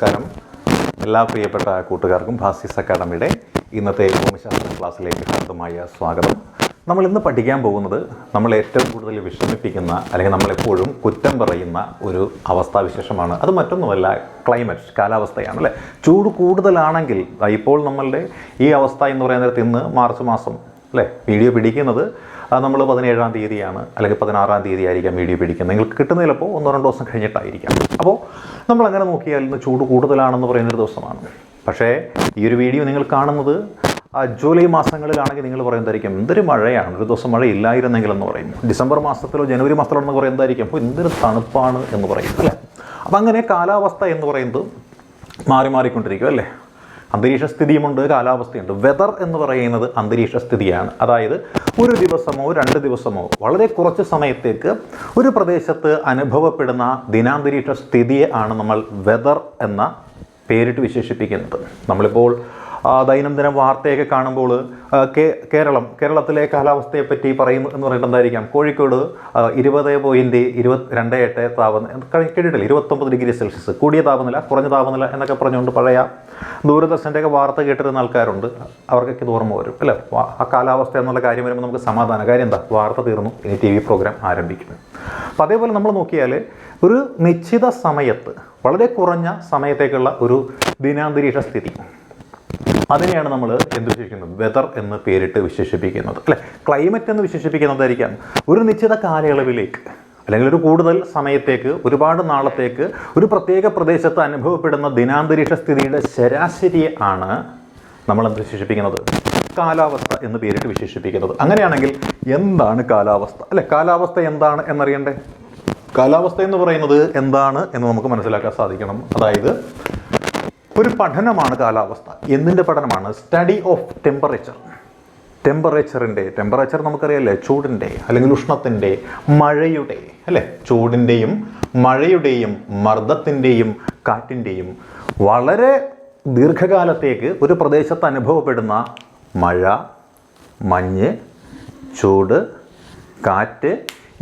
നമസ്കാരം. എല്ലാ പ്രിയപ്പെട്ട കൂട്ടുകാർക്കും ഭാസിസ് അക്കാഡമിയുടെ ഇന്നത്തെ ഭൂമിശാസ്ത്ര ക്ലാസ്സിലേക്ക് ഹാർദമായ സ്വാഗതം. നമ്മൾ ഇന്ന് പഠിക്കാൻ പോകുന്നത് നമ്മൾ ഏറ്റവും കൂടുതൽ വിഷമിപ്പിക്കുന്ന അല്ലെങ്കിൽ നമ്മളെപ്പോഴും കുറ്റം പറയുന്ന ഒരു അവസ്ഥാവിശേഷമാണ്. അത് മറ്റൊന്നുമല്ല, ക്ലൈമറ്റ്, കാലാവസ്ഥയാണ് അല്ലേ. ചൂട് കൂടുതലാണെങ്കിൽ ഇപ്പോൾ നമ്മളുടെ ഈ അവസ്ഥ എന്ന് പറയുന്നത് ഇന്ന് മാർച്ച് മാസം അല്ലേ, വീഡിയോ പിടിക്കുന്നത് നമ്മൾ 17-ാം തീയതിയാണ് അല്ലെങ്കിൽ 16-ാം തീയതി ആയിരിക്കാം വീഡിയോ പിടിക്കുന്നത്. നിങ്ങൾക്ക് കിട്ടുന്ന ചിലപ്പോൾ 1-2 ദിവസം കഴിഞ്ഞിട്ടായിരിക്കാം. അപ്പോൾ നമ്മളങ്ങനെ നോക്കിയാൽ ഇന്ന് ചൂട് കൂടുതലാണെന്ന് പറയുന്നൊരു ദിവസമാണ്. പക്ഷേ ഈ ഒരു വീഡിയോ നിങ്ങൾ കാണുന്നത് ജൂലൈ മാസങ്ങളിലാണെങ്കിൽ നിങ്ങൾ പറയുന്നതായിരിക്കും എന്തൊരു മഴയാണ്, ഒരു ദിവസം മഴ ഇല്ലായിരുന്നെങ്കിൽ എന്ന് പറയും. ഡിസംബർ മാസത്തിലോ ജനുവരി മാസത്തിലോ എന്ന് പറയുന്നതായിരിക്കും അപ്പോൾ എന്തൊരു തണുപ്പാണ് എന്ന് പറയും അല്ലേ. അപ്പം അങ്ങനെ കാലാവസ്ഥ എന്ന് പറയുന്നത് മാറിക്കൊണ്ടിരിക്കും അല്ലേ. അന്തരീക്ഷ സ്ഥിതിയുമുണ്ട്, കാലാവസ്ഥയുണ്ട്. വെതർ എന്ന് പറയുന്നത് അന്തരീക്ഷ സ്ഥിതിയാണ്. അതായത് ഒരു ദിവസമോ 2 ദിവസമോ വളരെ കുറച്ച് സമയത്തേക്ക് ഒരു പ്രദേശത്ത് അനുഭവപ്പെടുന്ന ദിനാന്തരീക്ഷ സ്ഥിതിയെ ആണ് നമ്മൾ വെതർ എന്ന പേരിട്ട് വിശേഷിപ്പിക്കുന്നത്. നമ്മളിപ്പോൾ ദൈനംദിന വാർത്തയൊക്കെ കാണുമ്പോൾ കേരളത്തിലെ കാലാവസ്ഥയെപ്പറ്റി പറയുന്നു എന്ന് പറഞ്ഞിട്ട് എന്തായിരിക്കാം, കോഴിക്കോട് 20.22 താപനില കേട്ടിട്ടില്ല, 29 ഡിഗ്രി സെൽഷ്യസ് കൂടിയ താപനില കുറഞ്ഞ താപനില എന്നൊക്കെ പറഞ്ഞുകൊണ്ട് പഴയ ദൂരദർശൻ്റെയൊക്കെ വാർത്ത കേട്ടിരുന്ന ആൾക്കാരുണ്ട്. അവർക്കൊക്കെ ഇത് ഓർമ്മ വരും അല്ലേ. ആ കാലാവസ്ഥ എന്നുള്ള കാര്യം വരുമ്പോൾ നമുക്ക് സമാധാന കാര്യം എന്താ, വാർത്ത തീർന്നു, ഇനി TV പ്രോഗ്രാം ആരംഭിക്കുന്നു. അപ്പോൾ അതേപോലെ നമ്മൾ നോക്കിയാൽ ഒരു നിശ്ചിത സമയത്ത് വളരെ കുറഞ്ഞ സമയത്തേക്കുള്ള ഒരു ദിനാന്തരീക്ഷ സ്ഥിതി, അതിനെയാണ് നമ്മൾ എന്ത് വിശേഷിക്കുന്നത്, വെതർ എന്ന് പേരിട്ട് വിശേഷിപ്പിക്കുന്നത് അല്ലേ. ക്ലൈമറ്റ് എന്ന് വിശേഷിപ്പിക്കുന്നതായിരിക്കാം ഒരു നിശ്ചിത കാലയളവിലേക്ക് അല്ലെങ്കിൽ ഒരു കൂടുതൽ സമയത്തേക്ക്, ഒരുപാട് നാളത്തേക്ക് ഒരു പ്രത്യേക പ്രദേശത്ത് അനുഭവപ്പെടുന്ന ദിനാന്തരീക്ഷ സ്ഥിതിയുടെ ശരാശരിയെ ആണ് നമ്മൾ എന്ത് വിശേഷിപ്പിക്കുന്നത്, കാലാവസ്ഥ എന്ന് പേരിട്ട് വിശേഷിപ്പിക്കുന്നത്. അങ്ങനെയാണെങ്കിൽ എന്താണ് കാലാവസ്ഥ അല്ലേ. കാലാവസ്ഥ എന്താണ് എന്നറിയണ്ടേ. കാലാവസ്ഥ എന്ന് പറയുന്നത് എന്താണ് എന്ന് നമുക്ക് മനസ്സിലാക്കാൻ സാധിക്കണം. അതായത് ഒരു പഠനമാണ് കാലാവസ്ഥ. എന്തിൻ്റെ പഠനമാണ്? Study of temperature. ടെമ്പറേച്ചർ നമുക്കറിയാമല്ലേ, ചൂടിൻ്റെ അല്ലെങ്കിൽ ഉഷ്ണത്തിൻ്റെ, മഴയുടെ അല്ലേ, ചൂടിൻ്റെയും മഴയുടെയും മർദ്ദത്തിൻ്റെയും കാറ്റിൻ്റെയും വളരെ ദീർഘകാലത്തേക്ക് ഒരു പ്രദേശത്ത് അനുഭവപ്പെടുന്ന മഴ, മഞ്ഞ്, ചൂട്, കാറ്റ്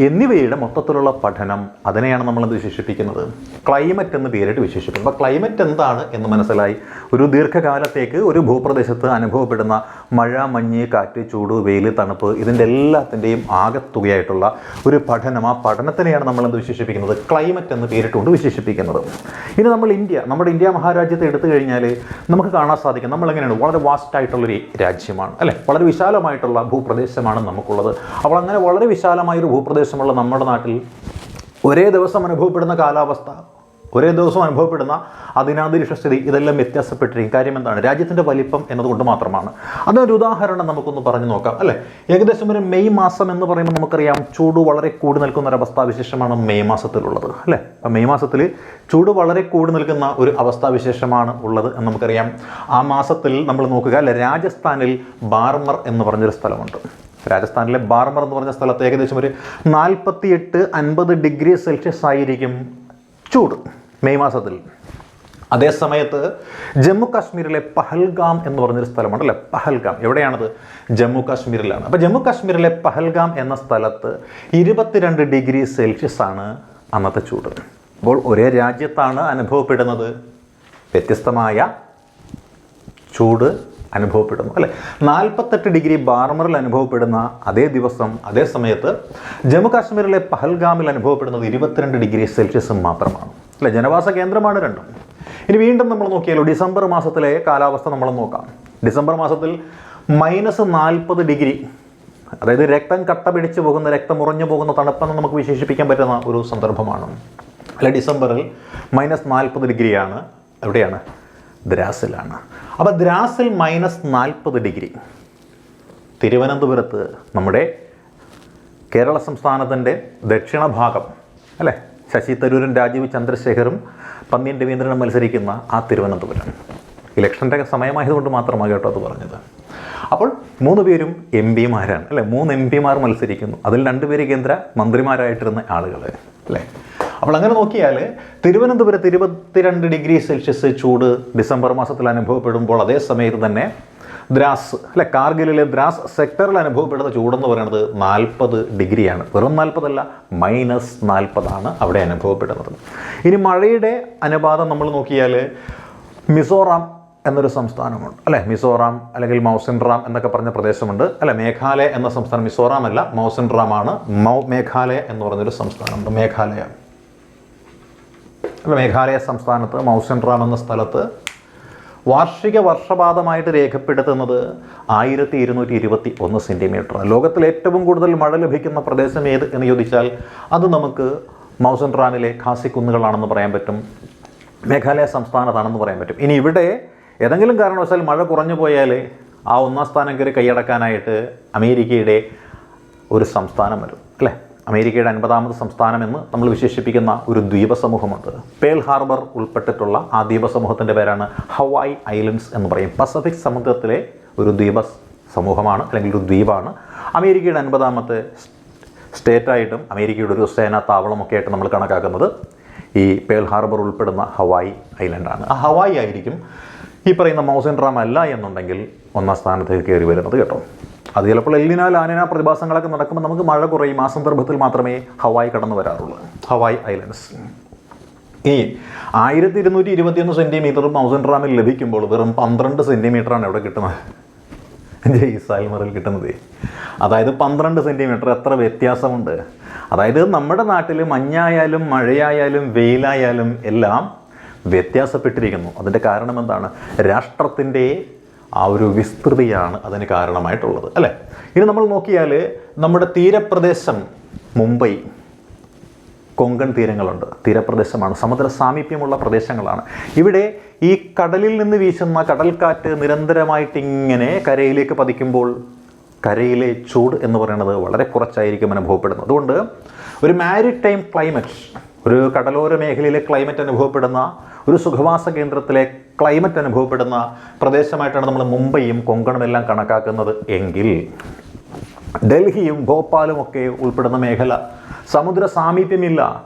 എന്നിവയുടെ മൊത്തത്തിലുള്ള പഠനം, അതിനെയാണ് നമ്മളെന്ത് വിശേഷിപ്പിക്കുന്നത്, ക്ലൈമറ്റ് എന്ന് പേരിട്ട് വിശേഷിപ്പിക്കുന്നത്. അപ്പോൾ ക്ലൈമറ്റ് എന്താണ് എന്ന് മനസ്സിലായി. ഒരു ദീർഘകാലത്തേക്ക് ഒരു ഭൂപ്രദേശത്ത് അനുഭവപ്പെടുന്ന മഴ, മഞ്ഞ്, കാറ്റ്, ചൂട്, വെയിൽ, തണുപ്പ്, ഇതിൻ്റെ എല്ലാത്തിൻ്റെയും ആകെത്തുകയായിട്ടുള്ള ഒരു പഠനം, ആ പഠനത്തിനെയാണ് നമ്മളെന്ത് വിശേഷിപ്പിക്കുന്നത്, ക്ലൈമറ്റ് എന്ന് പേരിട്ടുകൊണ്ട് വിശേഷിപ്പിക്കുന്നത്. ഇനി നമ്മൾ നമ്മുടെ ഇന്ത്യ മഹാരാജ്യത്തെ എടുത്തു കഴിഞ്ഞാൽ നമുക്ക് കാണാൻ സാധിക്കും നമ്മളെങ്ങനെയാണ്, വളരെ വാസ്റ്റായിട്ടുള്ളൊരു രാജ്യമാണ് അല്ലേ. വളരെ വിശാലമായിട്ടുള്ള ഭൂപ്രദേശമാണ് നമുക്കുള്ളത്. അപ്പോൾ അങ്ങനെ വളരെ വിശാലമായൊരു ഭൂപ്രദേശമുള്ള നമ്മുടെ നാട്ടിൽ ഒരേ ദിവസം അനുഭവപ്പെടുന്ന കാലാവസ്ഥ, ഒരേ ദിവസം അനുഭവപ്പെടുന്ന ദിനാന്തരീക്ഷ സ്ഥിതി, ഇതെല്ലാം വ്യത്യാസപ്പെട്ടിരിക്കും. കാര്യം എന്താണ്, രാജ്യത്തിൻ്റെ വലിപ്പം എന്നതുകൊണ്ട് മാത്രമാണ്. അതിനൊരു ഉദാഹരണം നമുക്കൊന്ന് പറഞ്ഞു നോക്കാം അല്ലേ. ഏകദേശം ഒരു മെയ് മാസം എന്ന് പറയുമ്പോൾ നമുക്കറിയാം ചൂട് വളരെ കൂടി നിൽക്കുന്ന ഒരു അവസ്ഥാവിശേഷമാണ് മെയ് മാസത്തിലുള്ളത് അല്ലേ. അപ്പം മെയ് മാസത്തിൽ ചൂട് വളരെ കൂടി നിൽക്കുന്ന ഒരു അവസ്ഥാവിശേഷമാണ് ഉള്ളത് എന്ന് നമുക്കറിയാം. ആ മാസത്തിൽ നമ്മൾ നോക്കുക അല്ലേ, രാജസ്ഥാനിൽ ബാർമർ എന്ന് പറഞ്ഞൊരു സ്ഥലമുണ്ട്. രാജസ്ഥാനിലെ ബാർമർ എന്ന് പറഞ്ഞ സ്ഥലത്ത് ഏകദേശം ഒരു 48-50 ഡിഗ്രി സെൽഷ്യസ് ആയിരിക്കും ചൂട് മെയ് മാസത്തിൽ. അതേ സമയത്ത് ജമ്മു കാശ്മീരിലെ പഹൽഗാം എന്ന് പറഞ്ഞൊരു സ്ഥലമുണ്ട് അല്ലേ. പഹൽഗാം എവിടെയാണത്, ജമ്മു കാശ്മീരിലാണ്. അപ്പോൾ ജമ്മു കാശ്മീരിലെ പഹൽഗാം എന്ന സ്ഥലത്ത് 22 ഡിഗ്രി സെൽഷ്യസ് ആണ് അന്നത്തെ ചൂട്. അപ്പോൾ ഒരേ രാജ്യത്താണ് അനുഭവപ്പെടുന്നത്, വ്യത്യസ്തമായ ചൂട് അനുഭവപ്പെടുന്നു അല്ലേ. 48 ഡിഗ്രി ബാർമറിൽ അനുഭവപ്പെടുന്ന അതേ ദിവസം അതേ സമയത്ത് ജമ്മു കാശ്മീരിലെ പഹൽഗാമിൽ അനുഭവപ്പെടുന്നത് 22 ഡിഗ്രി സെൽഷ്യസ് മാത്രമാണ് അല്ലേ. ജനവാസ കേന്ദ്രമാണ് രണ്ടും. ഇനി വീണ്ടും നമ്മൾ നോക്കിയാലോ, ഡിസംബർ മാസത്തിലെ കാലാവസ്ഥ നമ്മൾ നോക്കാം. ഡിസംബർ മാസത്തിൽ -40 ഡിഗ്രി, അതായത് രക്തം കട്ട പിടിച്ചു പോകുന്ന, രക്തം ഉറഞ്ഞു പോകുന്ന തണുപ്പെന്ന് നമുക്ക് വിശേഷിപ്പിക്കാൻ പറ്റുന്ന ഒരു സന്ദർഭമാണ് അല്ലെ. ഡിസംബറിൽ -40 ഡിഗ്രിയാണ്. എവിടെയാണ്? ദ്രാസിലാണ്. അപ്പോൾ ദ്രാസിൽ -40 ഡിഗ്രി. തിരുവനന്തപുരത്ത്, നമ്മുടെ കേരള സംസ്ഥാനത്തിൻ്റെ ദക്ഷിണ ഭാഗം അല്ലേ, ശശി തരൂരും രാജീവ് ചന്ദ്രശേഖറും പന്ന്യൻ രവീന്ദ്രനും മത്സരിക്കുന്ന ആ തിരുവനന്തപുരം, ഇലക്ഷൻ്റെ സമയമായതുകൊണ്ട് മാത്രമാണ് കേട്ടോ അത് പറഞ്ഞത്. അപ്പോൾ 3 പേരും MP-മാരാണ് അല്ലേ. 3 MP-മാർ മത്സരിക്കുന്നു. അതിൽ 2 പേര് കേന്ദ്ര മന്ത്രിമാരായിട്ടിരുന്ന ആളുകൾ അല്ലേ. അപ്പോൾ അങ്ങനെ നോക്കിയാൽ തിരുവനന്തപുരത്ത് 22 ഡിഗ്രി സെൽഷ്യസ് ചൂട് ഡിസംബർ മാസത്തിൽ അനുഭവപ്പെടുമ്പോൾ അതേ സമയത്ത് തന്നെ ദ്രാസ് അല്ലെ, കാർഗിലിലെ ദ്രാസ് സെക്ടറിൽ അനുഭവപ്പെടുന്ന ചൂടെന്ന് പറയുന്നത് 40 ഡിഗ്രിയാണ്. വെറും 40 -40 അവിടെ അനുഭവപ്പെടുന്നത്. ഇനി മഴയുടെ അനുപാതം നമ്മൾ നോക്കിയാൽ മിസോറാം എന്നൊരു സംസ്ഥാനമുണ്ട് അല്ലെ, മിസോറാം അല്ലെങ്കിൽ മൗസിൻറാം എന്നൊക്കെ പറഞ്ഞ പ്രദേശമുണ്ട് അല്ലെ. മേഘാലയ എന്ന സംസ്ഥാനം, മിസോറാം അല്ല മൗസിൻറാം ആണ്. മേഘാലയ എന്ന് പറഞ്ഞൊരു സംസ്ഥാനമുണ്ട്, മേഘാലയ. മേഘാലയ സംസ്ഥാനത്ത് മൗസിൻറാം എന്ന സ്ഥലത്ത് വാർഷിക വർഷപാതമായിട്ട് രേഖപ്പെടുത്തുന്നത് 1221 സെൻറ്റിമീറ്റർ. ലോകത്തിൽ ഏറ്റവും കൂടുതൽ മഴ ലഭിക്കുന്ന പ്രദേശം ഏത് എന്ന് ചോദിച്ചാൽ അത് നമുക്ക് മൗസിൻറാമിലെ ഖാസി കുന്നുകളാണെന്ന് പറയാൻ പറ്റും, മേഘാലയ സംസ്ഥാനത്താണെന്ന് പറയാൻ പറ്റും. ഇനി ഇവിടെ ഏതെങ്കിലും കാരണവശാൽ മഴ കുറഞ്ഞു പോയാൽ ആ ഒന്നാം സ്ഥാനം കയറി കൈയടക്കാനായിട്ട് അമേരിക്കയുടെ ഒരു സംസ്ഥാനം വരും അല്ലേ. അമേരിക്കയുടെ 50ാമത് സംസ്ഥാനം എന്ന് നമ്മൾ വിശേഷിപ്പിക്കുന്ന ഒരു ദ്വീപ സമൂഹമുണ്ട്. പേൾ ഹാർബർ ഉൾപ്പെട്ടിട്ടുള്ള ആ ദ്വീപ സമൂഹത്തിൻ്റെ പേരാണ് ഹവായ് ഐലൻഡ്സ് എന്ന് പറയും. പസഫിക് സമുദ്രത്തിലെ ഒരു ദ്വീപ സമൂഹമാണ് അല്ലെങ്കിൽ ഒരു ദ്വീപാണ്. അമേരിക്കയുടെ 50ാമത്തെ സ്റ്റേറ്റായിട്ടും അമേരിക്കയുടെ ഒരു സേനാ താവളമൊക്കെ ആയിട്ട് നമ്മൾ കണക്കാക്കുന്നത് ഈ പേൾ ഹാർബർ ഉൾപ്പെടുന്ന ഹവായ് ഐലൻഡാണ്. ആ ഹവായ് ആയിരിക്കും ഈ പറയുന്ന മൗസിൻറാം അല്ല എന്നുണ്ടെങ്കിൽ ഒന്നാം സ്ഥാനത്തേക്ക് കയറി വരുന്നത് കേട്ടോ. അത് ചിലപ്പോൾ എൽനിന ലാനിന പ്രതിഭാസങ്ങളൊക്കെ നടക്കുമ്പോൾ നമുക്ക് മഴ കുറയും. ആ സന്ദർഭത്തിൽ മാത്രമേ ഹവായ് കടന്നു വരാറുള്ളൂ, ഹവായ് ഐലൻഡ്സ്. ഈ 1221 സെൻറ്റിമീറ്റർ മൗസിൻറാമിൽ ലഭിക്കുമ്പോൾ വെറും 12 സെൻറ്റിമീറ്ററാണ് എവിടെ കിട്ടുന്നത്, ജയ്സാൽമറിൽ കിട്ടുന്നത്. അതായത് 12 സെൻറ്റിമീറ്റർ. എത്ര വ്യത്യാസമുണ്ട്. അതായത് നമ്മുടെ നാട്ടിൽ മഞ്ഞായാലും മഴയായാലും വെയിലായാലും എല്ലാം വ്യത്യാസപ്പെട്ടിരിക്കുന്നു. അതിൻ്റെ കാരണം എന്താണ്? രാഷ്ട്രത്തിൻ്റെ ആ ഒരു വിസ്തൃതിയാണ് അതിന് കാരണമായിട്ടുള്ളത് അല്ലേ. ഇനി നമ്മൾ നോക്കിയാൽ നമ്മുടെ തീരപ്രദേശം മുംബൈ, കൊങ്കൺ തീരങ്ങളുണ്ട്, തീരപ്രദേശമാണ്, സമുദ്ര സാമീപ്യമുള്ള പ്രദേശങ്ങളാണ്. ഇവിടെ ഈ കടലിൽ നിന്ന് വീശുന്ന കടൽക്കാറ്റ് നിരന്തരമായിട്ട് ഇങ്ങനെ കരയിലേക്ക് പതിക്കുമ്പോൾ കരയിലെ ചൂട് എന്ന് പറയുന്നത് വളരെ കുറച്ചായിരിക്കും അനുഭവപ്പെടുന്നത്. അതുകൊണ്ട് ഒരു മാരിടൈം ക്ലൈമറ്റ്, ഒരു കടലോര മേഖലയിലെ ക്ലൈമറ്റ് അനുഭവപ്പെടുന്ന, ഒരു സുഖവാസ കേന്ദ്രത്തിലെ ക്ലൈമറ്റ് അനുഭവപ്പെടുന്ന പ്രദേശമായിട്ടാണ് നമ്മൾ മുംബൈയും കൊങ്കണും എല്ലാം കണക്കാക്കുന്നത് എങ്കിൽ ഡൽഹിയും ഭോപ്പാലും ഒക്കെ ഉൾപ്പെടുന്ന മേഖല സമുദ്ര സാമീപ്യമില്ല,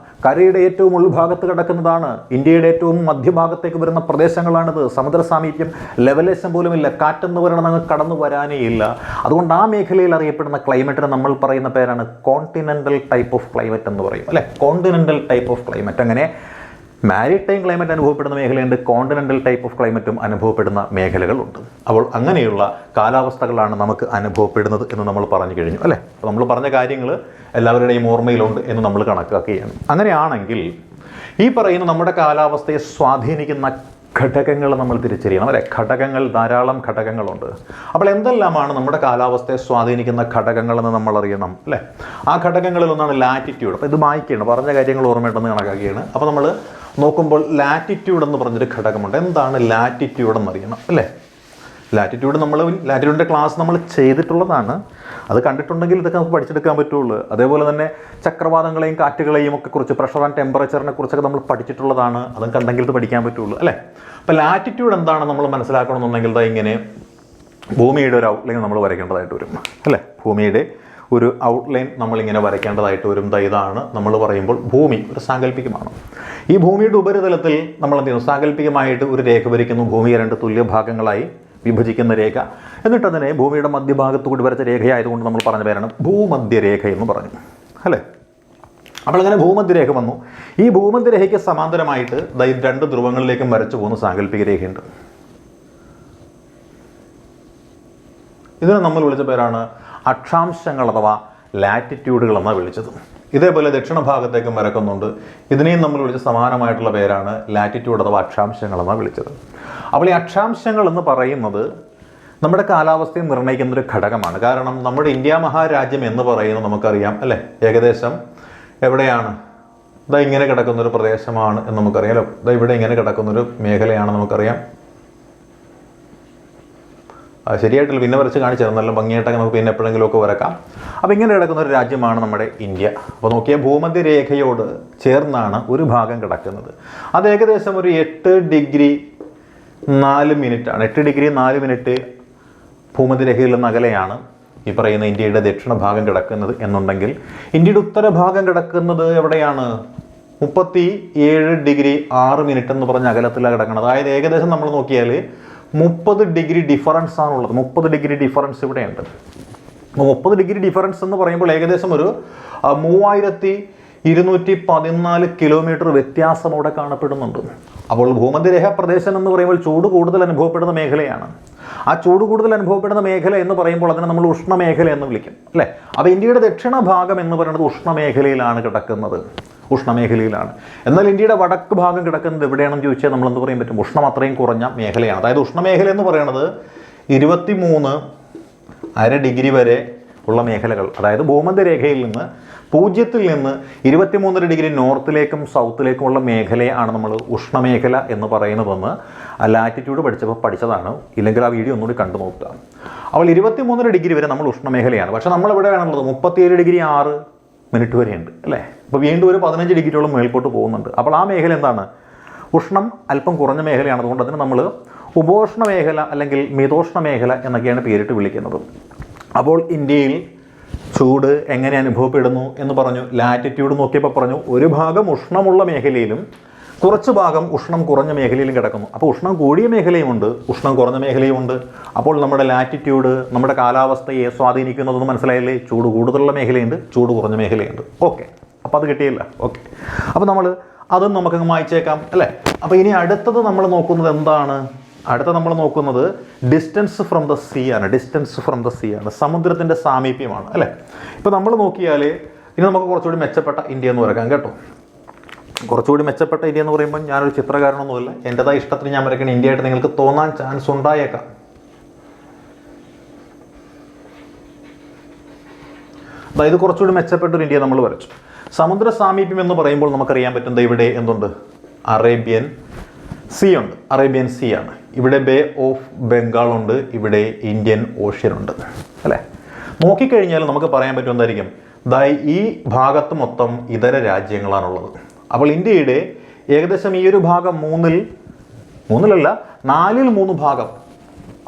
കരയുടെ ഏറ്റവും ഉൾഭാഗത്ത് കിടക്കുന്നതാണ്, ഇന്ത്യയുടെ ഏറ്റവും മധ്യഭാഗത്തേക്ക് വരുന്ന പ്രദേശങ്ങളാണിത്. സമുദ്ര സാമീപ്യം ലെവലേശം പോലുമില്ല, കാറ്റെന്ന് പറയുന്നത് അങ്ങ് കടന്നു വരാനേ ഇല്ല. അതുകൊണ്ട് ആ മേഖലയിൽ അറിയപ്പെടുന്ന ക്ലൈമറ്റിന് നമ്മൾ പറയുന്ന പേരാണ് കോണ്ടിനെൻ്റൽ ടൈപ്പ് ഓഫ് ക്ലൈമറ്റ് എന്ന് പറയും അല്ലേ. Continental type of climate. അങ്ങനെ മാരിടൈം ക്ലൈമറ്റ് അനുഭവപ്പെടുന്ന മേഖലയുണ്ട്, കോണ്ടിനെൻ്റൽ ടൈപ്പ് ഓഫ് ക്ലൈമറ്റും അനുഭവപ്പെടുന്ന മേഖലകളുണ്ട്. അപ്പോൾ അങ്ങനെയുള്ള കാലാവസ്ഥകളാണ് നമുക്ക് അനുഭവപ്പെടുന്നത് എന്ന് നമ്മൾ പറഞ്ഞു കഴിഞ്ഞു അല്ലേ. അപ്പോൾ നമ്മൾ പറഞ്ഞ കാര്യങ്ങൾ എല്ലാവരുടെയും ഓർമ്മയിലുണ്ട് എന്ന് നമ്മൾ കണക്കാക്കുകയാണ്. അങ്ങനെയാണെങ്കിൽ ഈ പറയുന്ന നമ്മുടെ കാലാവസ്ഥയെ സ്വാധീനിക്കുന്ന ഘടകങ്ങൾ നമ്മൾ തിരിച്ചറിയണം അല്ലേ. ഘടകങ്ങൾ, ധാരാളം ഘടകങ്ങളുണ്ട്. അപ്പോൾ എന്തെല്ലാമാണ് നമ്മുടെ കാലാവസ്ഥയെ സ്വാധീനിക്കുന്ന ഘടകങ്ങളെന്ന് നമ്മൾ അറിയണം അല്ലേ. ആ ഘടകങ്ങളിൽ ഒന്നാണ് ലാറ്റിറ്റ്യൂഡ്. അപ്പോൾ ഇത് വായിക്കുകയാണ്, പറഞ്ഞ കാര്യങ്ങൾ ഓർമ്മയുണ്ടെന്ന് കണക്കാക്കുകയാണ്. അപ്പോൾ നമ്മൾ നോക്കുമ്പോൾ ലാറ്റിറ്റ്യൂഡ് എന്ന് പറഞ്ഞൊരു ഘടകമുണ്ട്. എന്താണ് ലാറ്റിറ്റ്യൂഡ് എന്നറിയണം അല്ലേ. ലാറ്റിറ്റ്യൂഡിൻ്റെ ക്ലാസ് നമ്മൾ ചെയ്തിട്ടുള്ളതാണ്. അത് കണ്ടിട്ടുണ്ടെങ്കിൽ ഇതൊക്കെ നമുക്ക് പഠിച്ചെടുക്കാൻ പറ്റുള്ളൂ. അതേപോലെ തന്നെ ചക്രവാതങ്ങളെയും കാറ്റുകളെയും ഒക്കെ കുറിച്ച്, പ്രഷർ ആൻഡ് ടെമ്പറേച്ചറിനെ കുറിച്ചൊക്കെ നമ്മൾ പഠിച്ചിട്ടുള്ളതാണ്. അതും കണ്ടെങ്കിൽ ഇത് പഠിക്കാൻ പറ്റുള്ളൂ അല്ലേ. അപ്പോൾ ലാറ്റിറ്റ്യൂഡ് എന്താണ് നമ്മൾ മനസ്സിലാക്കണമെന്നുണ്ടെങ്കിൽ ഇങ്ങനെ ഭൂമിയുടെ ഒരു ഔട്ട്ലൈൻ നമ്മൾ വരയ്ക്കേണ്ടതായിട്ട് വരും അല്ലേ. ഭൂമിയുടെ ഒരു ഔട്ട്ലൈൻ നമ്മളിങ്ങനെ വരയ്ക്കേണ്ടതായിട്ട് വരും. ഇതാണ് നമ്മൾ പറയുമ്പോൾ ഭൂമി ഒരു സാങ്കല്പികമാണ്. ഈ ഭൂമിയുടെ ഉപരിതലത്തിൽ നമ്മൾ എന്ത് ചെയ്യുന്നു? സാങ്കല്പികമായിട്ട് ഒരു രേഖ വരയ്ക്കുന്നു. ഭൂമിയെ 2 തുല്യ ഭാഗങ്ങളായി വിഭജിക്കുന്ന രേഖ. എന്നിട്ട് അതിനെ ഭൂമിയുടെ മധ്യഭാഗത്തു കൂടി വരച്ച രേഖയായതുകൊണ്ട് നമ്മൾ പറഞ്ഞ പേരാണ് ഭൂമധ്യരേഖ എന്ന് പറഞ്ഞു അല്ലേ. അപ്പോൾ അങ്ങനെ ഭൂമധ്യരേഖ വന്നു. ഈ ഭൂമധ്യരേഖയ്ക്ക് സമാന്തരമായിട്ട് 2 ധ്രുവങ്ങളിലേക്കും വരച്ചു പോകുന്ന സാങ്കല്പിക രേഖയുണ്ട്. ഇതിനെ നമ്മൾ വിളിച്ച പേരാണ് അക്ഷാംശങ്ങൾ അഥവാ ലാറ്റിറ്റ്യൂഡുകൾ എന്നാണ് വിളിച്ചത്. ഇതേപോലെ ദക്ഷിണ ഭാഗത്തേക്കും വരക്കുന്നുണ്ട്. ഇതിനെയും നമ്മൾ വിളിച്ച സമാനമായിട്ടുള്ള പേരാണ് ലാറ്റിറ്റ്യൂഡ് അഥവാ അക്ഷാംശങ്ങൾ എന്നാണ് വിളിച്ചത്. അപ്പോൾ ഈ അക്ഷാംശങ്ങൾ എന്ന് പറയുന്നത് നമ്മുടെ കാലാവസ്ഥയെ നിർണ്ണയിക്കുന്ന ഒരു ഘടകമാണ്. കാരണം നമ്മുടെ ഇന്ത്യ മഹാരാജ്യം എന്ന് പറയുന്നത് നമുക്കറിയാം അല്ലേ, ഏകദേശം എവിടെയാണ്? ഇങ്ങനെ കിടക്കുന്നൊരു പ്രദേശമാണ് എന്ന് നമുക്കറിയാം. ഇവിടെ ഇങ്ങനെ കിടക്കുന്നൊരു മേഖലയാണ് നമുക്കറിയാം. ശരിയായിട്ടില്ല, പിന്നെ വരച്ച് കാണിച്ചു തരും. നല്ല ഭംഗിയായിട്ടൊക്കെ നമുക്ക് പിന്നെ എപ്പോഴെങ്കിലുമൊക്കെ വരക്കാം. അപ്പോൾ ഇങ്ങനെ കിടക്കുന്ന ഒരു രാജ്യമാണ് നമ്മുടെ ഇന്ത്യ. അപ്പോൾ നോക്കിയാൽ ഭൂമധ്യരേഖയോട് ചേർന്നാണ് ഒരു ഭാഗം കിടക്കുന്നത്. അത് ഏകദേശം ഒരു 8 ഡിഗ്രി 4 മിനിറ്റാണ്. 8 ഡിഗ്രി 4 മിനിറ്റ് ഭൂമധ്യരേഖയിൽ നിന്ന് അകലെയാണ് ഈ പറയുന്ന ഇന്ത്യയുടെ ദക്ഷിണ ഭാഗം കിടക്കുന്നത് എന്നുണ്ടെങ്കിൽ ഇന്ത്യയുടെ ഉത്തരഭാഗം കിടക്കുന്നത് എവിടെയാണ്? 37 ഡിഗ്രി 6 മിനിറ്റ് എന്ന് പറഞ്ഞ അകലത്തിലാണ് കിടക്കുന്നത്. അതായത് ഏകദേശം നമ്മൾ നോക്കിയാൽ 30 ഡിഗ്രി ഡിഫറൻസ് ആണുള്ളത്. 30 ഡിഗ്രി ഡിഫറൻസ് ഇവിടെയുണ്ട്. അപ്പോൾ 30 ഡിഗ്രി ഡിഫറൻസ് എന്ന് പറയുമ്പോൾ ഏകദേശം ഒരു 3214 കിലോമീറ്റർ വ്യത്യാസം അവിടെ കാണപ്പെടുന്നുണ്ട്. അപ്പോൾ ഭൂമധ്യരേഖ പ്രദേശം എന്ന് പറയുമ്പോൾ ചൂട് കൂടുതൽ അനുഭവപ്പെടുന്ന മേഖലയാണ്. ആ ചൂട് കൂടുതൽ അനുഭവപ്പെടുന്ന മേഖല എന്ന് പറയുമ്പോൾ അതിനെ നമ്മൾ ഉഷ്ണമേഖല എന്ന് വിളിക്കും, അല്ലേ? അപ്പോൾ ഇന്ത്യയുടെ ദക്ഷിണ ഭാഗം എന്ന് പറയുന്നത് ഉഷ്ണമേഖലയിലാണ് കിടക്കുന്നത്, ഉഷ്ണമേഖലയിലാണ്. എന്നാൽ ഇന്ത്യയുടെ വടക്ക് ഭാഗം കിടക്കുന്നത് എവിടെയാണെന്ന് ചോദിച്ചാൽ നമ്മൾ എന്ത് പറയാൻ പറ്റും? ഉഷ്ണം അത്രയും കുറഞ്ഞ മേഖലയാണ്. അതായത് ഉഷ്ണമേഖല എന്ന് പറയുന്നത് 23.5 ഡിഗ്രി വരെ ഉള്ള മേഖലകൾ, അതായത് ഭൂമധ്യരേഖയിൽ നിന്ന് 0-ൽ നിന്ന് 23 ഡിഗ്രി നോർത്തിലേക്കും സൗത്തിലേക്കുമുള്ള മേഖലയാണ് നമ്മൾ ഉഷ്ണമേഖല എന്ന് പറയുന്നതെന്ന് ലാറ്റിറ്റ്യൂഡ് പഠിച്ചപ്പോൾ പഠിച്ചതാണ്. ഇല്ലെങ്കിൽ ആ വീഡിയോ ഒന്നുകൂടി കണ്ടു നോക്കുക. അപ്പോൾ 23 ഡിഗ്രി വരെ നമ്മൾ ഉഷ്ണമേഖലയാണ്. പക്ഷേ നമ്മളെവിടെയാണുള്ളത്? 37 ഡിഗ്രി 6 മിനിറ്റ് വരെയുണ്ട്, അല്ലേ? അപ്പോൾ വീണ്ടും ഒരു 15 ഡിഗ്രിയോളം മേൽപോട്ട് പോകുന്നുണ്ട്. അപ്പോൾ ആ മേഖല എന്താണ്? ഉഷ്ണം അല്പം കുറഞ്ഞ മേഖലയാണ്. അതുകൊണ്ട് അതിന് നമ്മൾ ഉപോഷ്ണ മേഖല അല്ലെങ്കിൽ മിതോഷ്ണ മേഖല എന്നൊക്കെയാണ് പേരിട്ട് വിളിക്കുന്നത്. അപ്പോൾ ഇന്ത്യയിൽ ചൂട് എങ്ങനെ അനുഭവപ്പെടുന്നു എന്ന് പറഞ്ഞു. ലാറ്റിറ്റ്യൂഡ് നോക്കിയപ്പോൾ പറഞ്ഞു ഒരു ഭാഗം ഉഷ്ണമുള്ള മേഖലയിലും കുറച്ച് ഭാഗം ഉഷ്ണം കുറഞ്ഞ മേഖലയിലും കിടക്കുന്നു. അപ്പോൾ ഉഷ്ണം കൂടിയ മേഖലയുമുണ്ട്, ഉഷ്ണം കുറഞ്ഞ മേഖലയുമുണ്ട്. അപ്പോൾ നമ്മുടെ ലാറ്റിറ്റ്യൂഡ് നമ്മുടെ കാലാവസ്ഥയെ സ്വാധീനിക്കുന്നതെന്ന് മനസ്സിലായില്ലേ? ചൂട് കൂടുതലുള്ള മേഖലയുണ്ട്, ചൂട് കുറഞ്ഞ മേഖലയുണ്ട്. ഓക്കെ, അപ്പോൾ അത് കിട്ടിയില്ല. ഓക്കെ, അപ്പോൾ നമ്മൾ അതും നമുക്കങ്ങ് വായിച്ചേക്കാം, അല്ലേ? അപ്പോൾ ഇനി അടുത്തത് നമ്മൾ നോക്കുന്നത് എന്താണ്? അടുത്ത നമ്മൾ നോക്കുന്നത് ഡിസ്റ്റൻസ് ഫ്രം ദ സീ ആണ്. ഡിസ്റ്റൻസ് ഫ്രം ദ സീ ആണ്, സമുദ്രത്തിൻ്റെ സാമീപ്യമാണ്, അല്ലേ? ഇപ്പോൾ നമ്മൾ നോക്കിയാൽ ഇനി നമുക്ക് കുറച്ചുകൂടി മെച്ചപ്പെട്ട ഇന്ത്യ എന്ന് വരക്കാം കേട്ടോ. കുറച്ചുകൂടി മെച്ചപ്പെട്ട ഇന്ത്യ എന്ന് പറയുമ്പോൾ ഞാനൊരു ചിത്രകാരനൊന്നുമില്ല, എൻ്റെതായ ഇഷ്ടത്തിന് ഞാൻ വരയ്ക്കുന്ന ഇന്ത്യയായിട്ട് നിങ്ങൾക്ക് തോന്നാൻ ചാൻസ് ഉണ്ടായേക്കാം. അതായത് കുറച്ചുകൂടി മെച്ചപ്പെട്ടൊരു ഇന്ത്യ നമ്മൾ വരച്ചു. സമുദ്ര സാമീപ്യം എന്ന് പറയുമ്പോൾ നമുക്കറിയാൻ പറ്റുന്നത് ഇവിടെ എന്തുണ്ട്? അറേബ്യൻ സീ ഉണ്ട്, അറേബ്യൻ സീ ആണ്. ഇവിടെ ബേ ഓഫ് ബംഗാൾ ഉണ്ട്, ഇവിടെ ഇന്ത്യൻ ഓഷ്യൻ ഉണ്ട്, അല്ലേ? നോക്കിക്കഴിഞ്ഞാൽ നമുക്ക് പറയാൻ പറ്റും എന്തായിരിക്കും? ഈ ഭാഗത്ത് മൊത്തം ഇതര രാജ്യങ്ങളാണുള്ളത്. അപ്പോൾ ഇന്ത്യയുടെ ഏകദേശം ഈ ഒരു ഭാഗം 4/3 ഭാഗം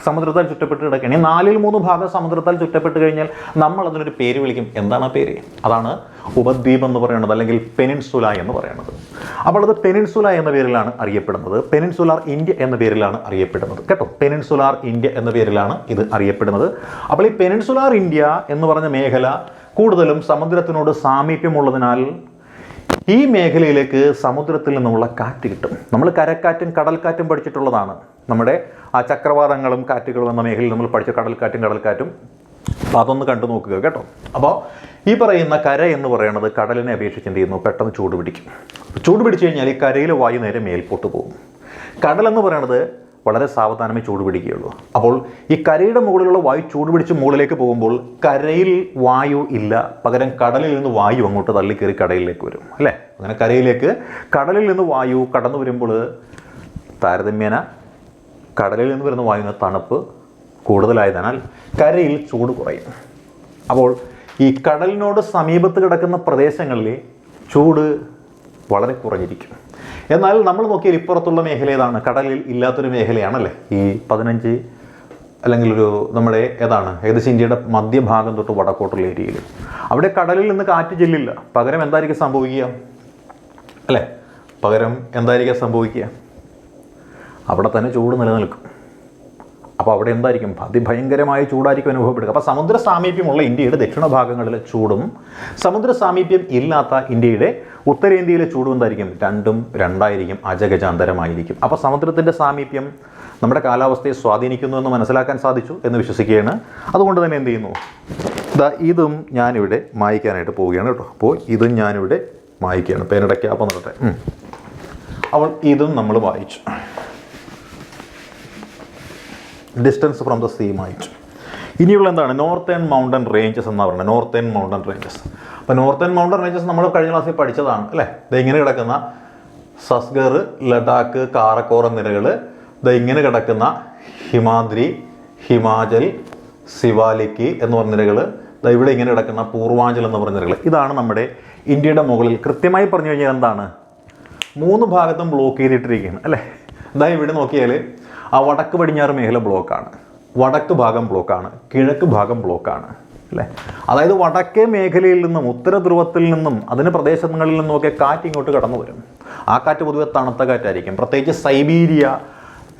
സമുദ്രത്താൽ ചുറ്റപ്പെട്ട് കിടക്കുകയാണ്. ഈ 4/3 ഭാഗം സമുദ്രത്താൽ ചുറ്റപ്പെട്ട് കഴിഞ്ഞാൽ നമ്മൾ അതിനൊരു പേര് വിളിക്കും. എന്താണ് ആ പേര്? അതാണ് ഉപദ്വീപ് എന്ന് പറയുന്നത്, അല്ലെങ്കിൽ പെനിൻസുല എന്ന് പറയുന്നത്. അപ്പോൾ അത് പെനിൻസുല എന്ന പേരിലാണ് അറിയപ്പെടുന്നത്. പെനിൻസുലാർ ഇന്ത്യ എന്ന പേരിലാണ് അറിയപ്പെടുന്നത് കേട്ടോ. പെനിൻസുലാർ ഇന്ത്യ എന്ന പേരിലാണ് ഇത് അറിയപ്പെടുന്നത്. അപ്പോൾ ഈ പെനിൻസുലാർ ഇന്ത്യ എന്ന് പറഞ്ഞ മേഖല കൂടുതലും സമുദ്രത്തിനോട് സാമീപ്യമുള്ളതിനാൽ ഈ മേഖലയിലേക്ക് സമുദ്രത്തിൽ നിന്നുള്ള കാറ്റ് കിട്ടും. നമ്മൾ കരക്കാറ്റും കടൽക്കാറ്റും പഠിച്ചിട്ടുള്ളതാണ്. നമ്മുടെ ആ ചക്രവാതങ്ങളും കാറ്റുകളും എന്ന മേഖലയിൽ നമ്മൾ പഠിച്ച കടൽക്കാറ്റും അപ്പോൾ അതൊന്ന് കണ്ടു നോക്കുക കേട്ടോ. അപ്പോൾ ഈ പറയുന്ന കര എന്ന് പറയുന്നത് കടലിനെ അപേക്ഷിച്ച് എന്ത് ചെയ്യുന്നു? പെട്ടെന്ന് ചൂട് പിടിക്കും. ചൂട് പിടിച്ചു കഴിഞ്ഞാൽ ഈ കരയിലെ വായു നേരെ മേൽപോട്ട് പോകും. കടലെന്ന് പറയുന്നത് വളരെ സാവധാനമേ ചൂട് പിടിക്കുകയുള്ളൂ. അപ്പോൾ ഈ കരയുടെ മുകളിലുള്ള വായു ചൂട് പിടിച്ച് മുകളിലേക്ക് പോകുമ്പോൾ കരയിൽ വായു ഇല്ല, പകരം കടലിൽ നിന്ന് വായു അങ്ങോട്ട് തള്ളിക്കയറി കടലിലേക്ക് വരും, അല്ലേ? അങ്ങനെ കടലിൽ നിന്ന് വായു കടന്നു വരുമ്പോൾ താരതമ്യേന കടലിൽ നിന്ന് വരുന്ന വായുവിന് തണുപ്പ് കൂടുതലായതിനാൽ കരയിൽ ചൂട് കുറയും. അപ്പോൾ ഈ കടലിനോട് സമീപത്ത് കിടക്കുന്ന പ്രദേശങ്ങളിൽ ചൂട് വളരെ കുറഞ്ഞിരിക്കും. എന്നാൽ നമ്മൾ നോക്കിയാൽ ഇപ്പുറത്തുള്ള മേഖല ഏതാണ്? കടലിൽ ഇല്ലാത്തൊരു മേഖലയാണല്ലേ ഈ 15 അല്ലെങ്കിൽ നമ്മുടെ ഏകദേശം ഇന്ത്യയുടെ മധ്യഭാഗം തൊട്ട് വടക്കോട്ടുള്ള ഏരിയയിൽ. അവിടെ കടലിൽ നിന്ന് കാറ്റ് ചെല്ലില്ല, പകരം എന്തായിരിക്കും സംഭവിക്കുക? അല്ലേ? പകരം എന്തായിരിക്കും സംഭവിക്കുക? അവിടെ തന്നെ ചൂട് നിലനിൽക്കും. അപ്പോൾ അവിടെ എന്തായിരിക്കും? അതിഭയങ്കരമായ ചൂടായിരിക്കും അനുഭവപ്പെടുക. അപ്പോൾ സമുദ്ര സാമീപ്യമുള്ള ഇന്ത്യയുടെ ദക്ഷിണ ഭാഗങ്ങളിലെ ചൂടും സമുദ്ര സാമീപ്യം ഇല്ലാത്ത ഇന്ത്യയുടെ ഉത്തരേന്ത്യയിലെ ചൂടും എന്തായിരിക്കും? രണ്ടും രണ്ടായിരിക്കും, അജഗജാന്തരമായിരിക്കും. അപ്പോൾ സമുദ്രത്തിൻ്റെ സാമീപ്യം നമ്മുടെ കാലാവസ്ഥയെ സ്വാധീനിക്കുന്നു എന്ന് മനസ്സിലാക്കാൻ സാധിച്ചു എന്ന് വിശ്വസിക്കുകയാണ്. അതുകൊണ്ട് തന്നെ എന്ത് ചെയ്യുന്നു? ഇതും ഞാനിവിടെ മായ്ക്കാനായിട്ട് പോവുകയാണ് കേട്ടോ. അപ്പോൾ ഇതും ഞാനിവിടെ മായ്ക്കുകയാണ്. പേനയുടെ ക്യാപ്പ് നിറട്ടെ. അപ്പോൾ ഇതും നമ്മൾ വായിച്ചു. ഡിസ്റ്റൻസ് ഫ്രം ദ സീ മായിച്ചു. ഇനിയുള്ള എന്താണ്? നോർത്തേൺ മൗണ്ടൻ റേഞ്ചസ് എന്നാണ് പറയുന്നത്. Northern mountain ranges. അപ്പോൾ നോർത്തേൺ മൗണ്ടൻ റേഞ്ചസ് നമ്മൾ കഴിഞ്ഞ ക്ലാസ്സിൽ പഠിച്ചതാണ്, അല്ലേ? ഇങ്ങനെ കിടക്കുന്ന സസ്ഗർ, ലഡാക്ക്, കാറക്കോറം നിരകൾ, ഇങ്ങനെ കിടക്കുന്ന ഹിമാദ്രി, ഹിമാചൽ, സിവാലിക്ക് എന്ന് പറഞ്ഞ നിരകൾ, ഇവിടെ ഇങ്ങനെ കിടക്കുന്ന പൂർവാഞ്ചൽ എന്ന് പറഞ്ഞ നിരകൾ. ഇതാണ് നമ്മുടെ ഇന്ത്യയുടെ മുകളിൽ. കൃത്യമായി പറഞ്ഞു കഴിഞ്ഞാൽ എന്താണ്? 3 ഭാഗത്തും ബ്ലോക്ക് ചെയ്തിട്ടിരിക്കുകയാണ്, അല്ലേ? ഇവിടെ നോക്കിയാൽ ആ വടക്ക് പടിഞ്ഞാറ് മേഖല ബ്ലോക്കാണ്, വടക്ക് ഭാഗം ബ്ലോക്കാണ്, കിഴക്ക് ഭാഗം ബ്ലോക്കാണ്, അല്ലേ? അതായത് വടക്കേ മേഖലയിൽ നിന്നും ഉത്തര ധ്രുവത്തിൽ നിന്നും അതിന് പ്രദേശങ്ങളിൽ നിന്നുമൊക്കെ കാറ്റ് ഇങ്ങോട്ട് കടന്നു വരും. ആ കാറ്റ് പൊതുവെ തണുത്ത കാറ്റായിരിക്കും. പ്രത്യേകിച്ച് സൈബീരിയ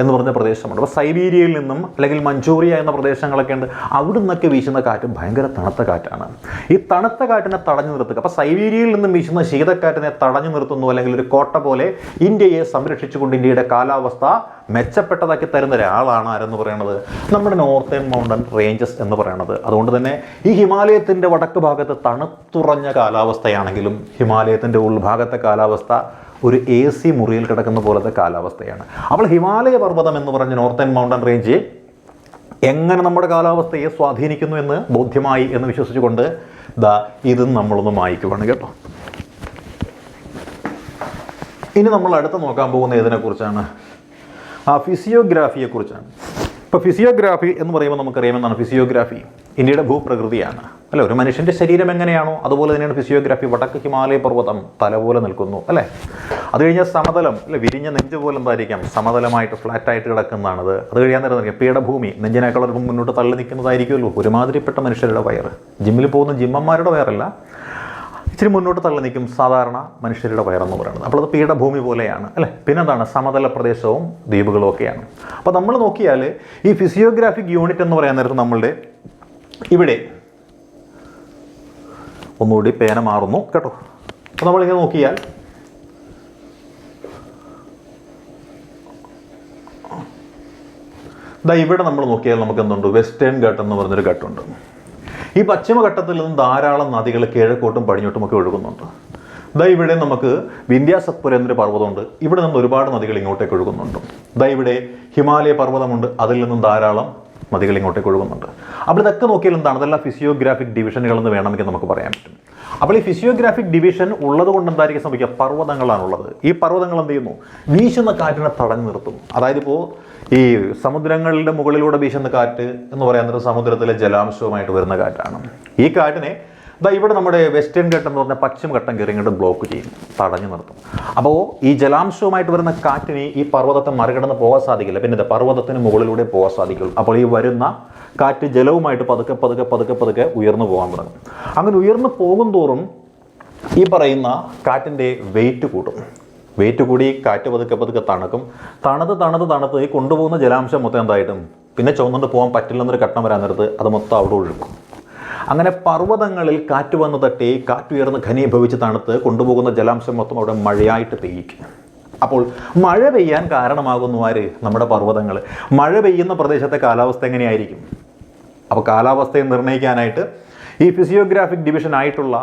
എന്ന് പറഞ്ഞ പ്രദേശമുണ്ട്. അപ്പോൾ സൈബീരിയയിൽ നിന്നും അല്ലെങ്കിൽ മഞ്ചൂറിയ എന്ന പ്രദേശങ്ങളൊക്കെ ഉണ്ട്, അവിടെ നിന്നൊക്കെ വീശുന്ന കാറ്റ് ഭയങ്കര തണുത്ത കാറ്റാണ്. ഈ തണുത്ത കാറ്റിനെ തടഞ്ഞു നിർത്തുക. അപ്പോൾ സൈബീരിയയിൽ നിന്നും വീശുന്ന ശീതക്കാറ്റിനെ തടഞ്ഞു നിർത്തുന്നു, അല്ലെങ്കിൽ ഒരു കോട്ട പോലെ ഇന്ത്യയെ സംരക്ഷിച്ചുകൊണ്ട് ഇന്ത്യയുടെ കാലാവസ്ഥ മെച്ചപ്പെട്ടതാക്കി തരുന്ന ഒരാളാണ് ആരെന്ന് പറയുന്നത്, നമ്മുടെ നോർത്തേൺ മൗണ്ടൻ റേഞ്ചസ് എന്ന് പറയുന്നത്. അതുകൊണ്ട് തന്നെ ഈ ഹിമാലയത്തിൻ്റെ വടക്ക് ഭാഗത്ത് തണുത്തുറഞ്ഞ കാലാവസ്ഥയാണെങ്കിലും ഹിമാലയത്തിൻ്റെ ഉൾഭാഗത്തെ കാലാവസ്ഥ ഒരു AC മുറിയിൽ കിടക്കുന്ന പോലത്തെ കാലാവസ്ഥയാണ്. അപ്പോൾ ഹിമാലയ പർവ്വതം എന്ന് പറഞ്ഞ നോർത്തേൺ മൗണ്ടൻ റേഞ്ച് എങ്ങനെ നമ്മുടെ കാലാവസ്ഥയെ സ്വാധീനിക്കുന്നു എന്ന് ബോധ്യമായി എന്ന് വിശ്വസിച്ചുകൊണ്ട് ഇതും നമ്മളൊന്ന് വായിക്കുവാണ് കേട്ടോ. ഇനി നമ്മൾ അടുത്ത് നോക്കാൻ പോകുന്ന ഇതിനെക്കുറിച്ചാണ്, ഫിസിയോഗ്രാഫിയെക്കുറിച്ചാണ്. ഇപ്പോൾ ഫിസിയോഗ്രാഫി എന്ന് പറയുമ്പോൾ നമുക്കറിയാം എന്താണ് ഫിസിയോഗ്രാഫി. ഇന്ത്യയുടെ ഭൂപ്രകൃതിയാണ് അല്ലേ. ഒരു മനുഷ്യൻ്റെ ശരീരം എങ്ങനെയാണോ അതുപോലെ തന്നെയാണ് ഫിസിയോഗ്രാഫി. വടക്ക് ഹിമാലയ പർവ്വതം തല പോലെ നിൽക്കുന്നു അല്ലേ. അത് കഴിഞ്ഞാൽ സമതലം അല്ലെ, വിരിഞ്ഞ നെഞ്ച് പോലെ എന്തായിരിക്കാം, സമതലമായിട്ട് ഫ്ലാറ്റായിട്ട് കിടക്കുന്നതാണത്. അത് കഴിയാൻ നേരം പീഠഭൂമി, നെഞ്ചിനേക്കാൾ മുന്നോട്ട് തള്ളി നിൽക്കുന്നതായിരിക്കുമല്ലോ ഒരുമാതിരിപ്പെട്ട മനുഷ്യരുടെ വയറ്. ജിമ്മിൽ പോകുന്ന ജിമ്മന്മാരുടെ വയറല്ല, ഇച്ചിരി മുന്നോട്ട് തള്ളി നിൽക്കും സാധാരണ മനുഷ്യരുടെ വയറെന്ന് പറയുന്നത്. അപ്പോൾ അത് പീഠഭൂമി പോലെയാണ് അല്ലേ. പിന്നെന്താണ് സമതല പ്രദേശവും ദ്വീപുകളും ഒക്കെയാണ്. അപ്പോൾ നമ്മൾ നോക്കിയാൽ ഈ ഫിസിയോഗ്രാഫിക് യൂണിറ്റ് എന്ന് പറയാൻ നേരത്ത് നമ്മളുടെ ഇവിടെ ഒന്നുകൂടി പേന മാറുന്നു കേട്ടോ. അപ്പോൾ നമ്മളിങ്ങനെ നോക്കിയാൽ ഇവിടെ നമ്മൾ നോക്കിയാൽ നമുക്ക് എന്തുണ്ട്, വെസ്റ്റേൺ ഘട്ട് എന്ന് പറഞ്ഞൊരു ഘട്ടമുണ്ട്. ഈ പശ്ചിമഘട്ടത്തിൽ നിന്നും ധാരാളം നദികൾ കിഴക്കോട്ടും പടിഞ്ഞോട്ടുമൊക്കെ ഒഴുകുന്നുണ്ട്. ഇവിടെ നമുക്ക് വിന്ധ്യ സത്പുര എന്നൊരു പർവ്വതമുണ്ട്, ഇവിടെ നിന്ന് ഒരുപാട് നദികൾ ഇങ്ങോട്ടേക്ക് ഒഴുകുന്നുണ്ട്. ഇവിടെ ഹിമാലയ പർവ്വതമുണ്ട്, അതിൽ നിന്നും ധാരാളം നദികൾ ഇങ്ങോട്ടേക്ക് ഒഴുകുന്നുണ്ട്. അപ്പോൾ ഇതൊക്കെ നോക്കിയാൽ എന്താണ്, അതെല്ലാം ഫിസിയോഗ്രാഫിക് ഡിവിഷനുകളെന്ന് വേണമെങ്കിൽ നമുക്ക് പറയാൻ പറ്റും. അപ്പോൾ ഈ ഫിസിയോഗ്രാഫിക് ഡിവിഷൻ ഉള്ളത് കൊണ്ട് എന്തായിരിക്കും സംഭവിക്കുക, പർവ്വതങ്ങളാണുള്ളത്. ഈ പർവ്വതങ്ങൾ എന്ത് ചെയ്യുന്നു, വീശുന്ന കാറ്റിനെ തടഞ്ഞു നിർത്തും. അതായത് ഇപ്പോൾ ഈ സമുദ്രങ്ങളുടെ മുകളിലൂടെ വീശുന്ന കാറ്റ് എന്ന് പറയുന്നത് സമുദ്രത്തിലെ ജലാംശവുമായിട്ട് വരുന്ന കാറ്റാണ്. ഈ കാറ്റിനെ ഇവിടെ നമ്മുടെ വെസ്റ്റേൺ ഘട്ടം എന്ന് പറഞ്ഞാൽ പശ്ചിമഘട്ടം കയറി ഇങ്ങോട്ട് ബ്ലോക്ക് ചെയ്യും, തടഞ്ഞു നിർത്തും. അപ്പോൾ ഈ ജലാംശവുമായിട്ട് വരുന്ന കാറ്റിന് ഈ പർവ്വതത്തെ മറികടന്ന് പോകാൻ സാധിക്കില്ല, പിന്നെ പർവ്വതത്തിന് മുകളിലൂടെ പോകാൻ സാധിക്കുള്ളൂ. അപ്പോൾ ഈ വരുന്ന കാറ്റ് ജലവുമായിട്ട് പതുക്കെ പതുക്കെ പതുക്കെ പതുക്കെ ഉയർന്നു പോകാൻ തുടങ്ങും. അങ്ങനെ ഉയർന്നു പോകും തോറും ഈ പറയുന്ന കാറ്റിൻ്റെ വെയിറ്റ് കൂട്ടും. വെയിറ്റ് കൂടി കാറ്റ് പതുക്കെ പതുക്കെ തണുക്കും. തണുത്ത് ഈ കൊണ്ടുപോകുന്ന ജലാംശം മൊത്തം എന്തായിട്ടും പിന്നെ ചുവന്നുകൊണ്ട് പോകാൻ പറ്റില്ലെന്നൊരു ഘട്ടം വരാൻ നേരത്ത് അത് മൊത്തം അവിടെ ഒഴുക്കും. അങ്ങനെ പർവ്വതങ്ങളിൽ കാറ്റ് വന്ന് തട്ടി കാറ്റുയർന്ന് ഘനീഭവിച്ച് തണുത്ത് കൊണ്ടുപോകുന്ന ജലാംശം മൊത്തം അവിടെ മഴയായിട്ട് പെയ്യിക്കും. അപ്പോൾ മഴ പെയ്യാൻ കാരണമാകുന്നു ആര്, നമ്മുടെ പർവ്വതങ്ങൾ. മഴ പെയ്യുന്ന പ്രദേശത്തെ കാലാവസ്ഥ എങ്ങനെയായിരിക്കും. അപ്പോൾ കാലാവസ്ഥയെ നിർണ്ണയിക്കാനായിട്ട് ഈ ഫിസിയോഗ്രാഫിക് ഡിവിഷൻ ആയിട്ടുള്ള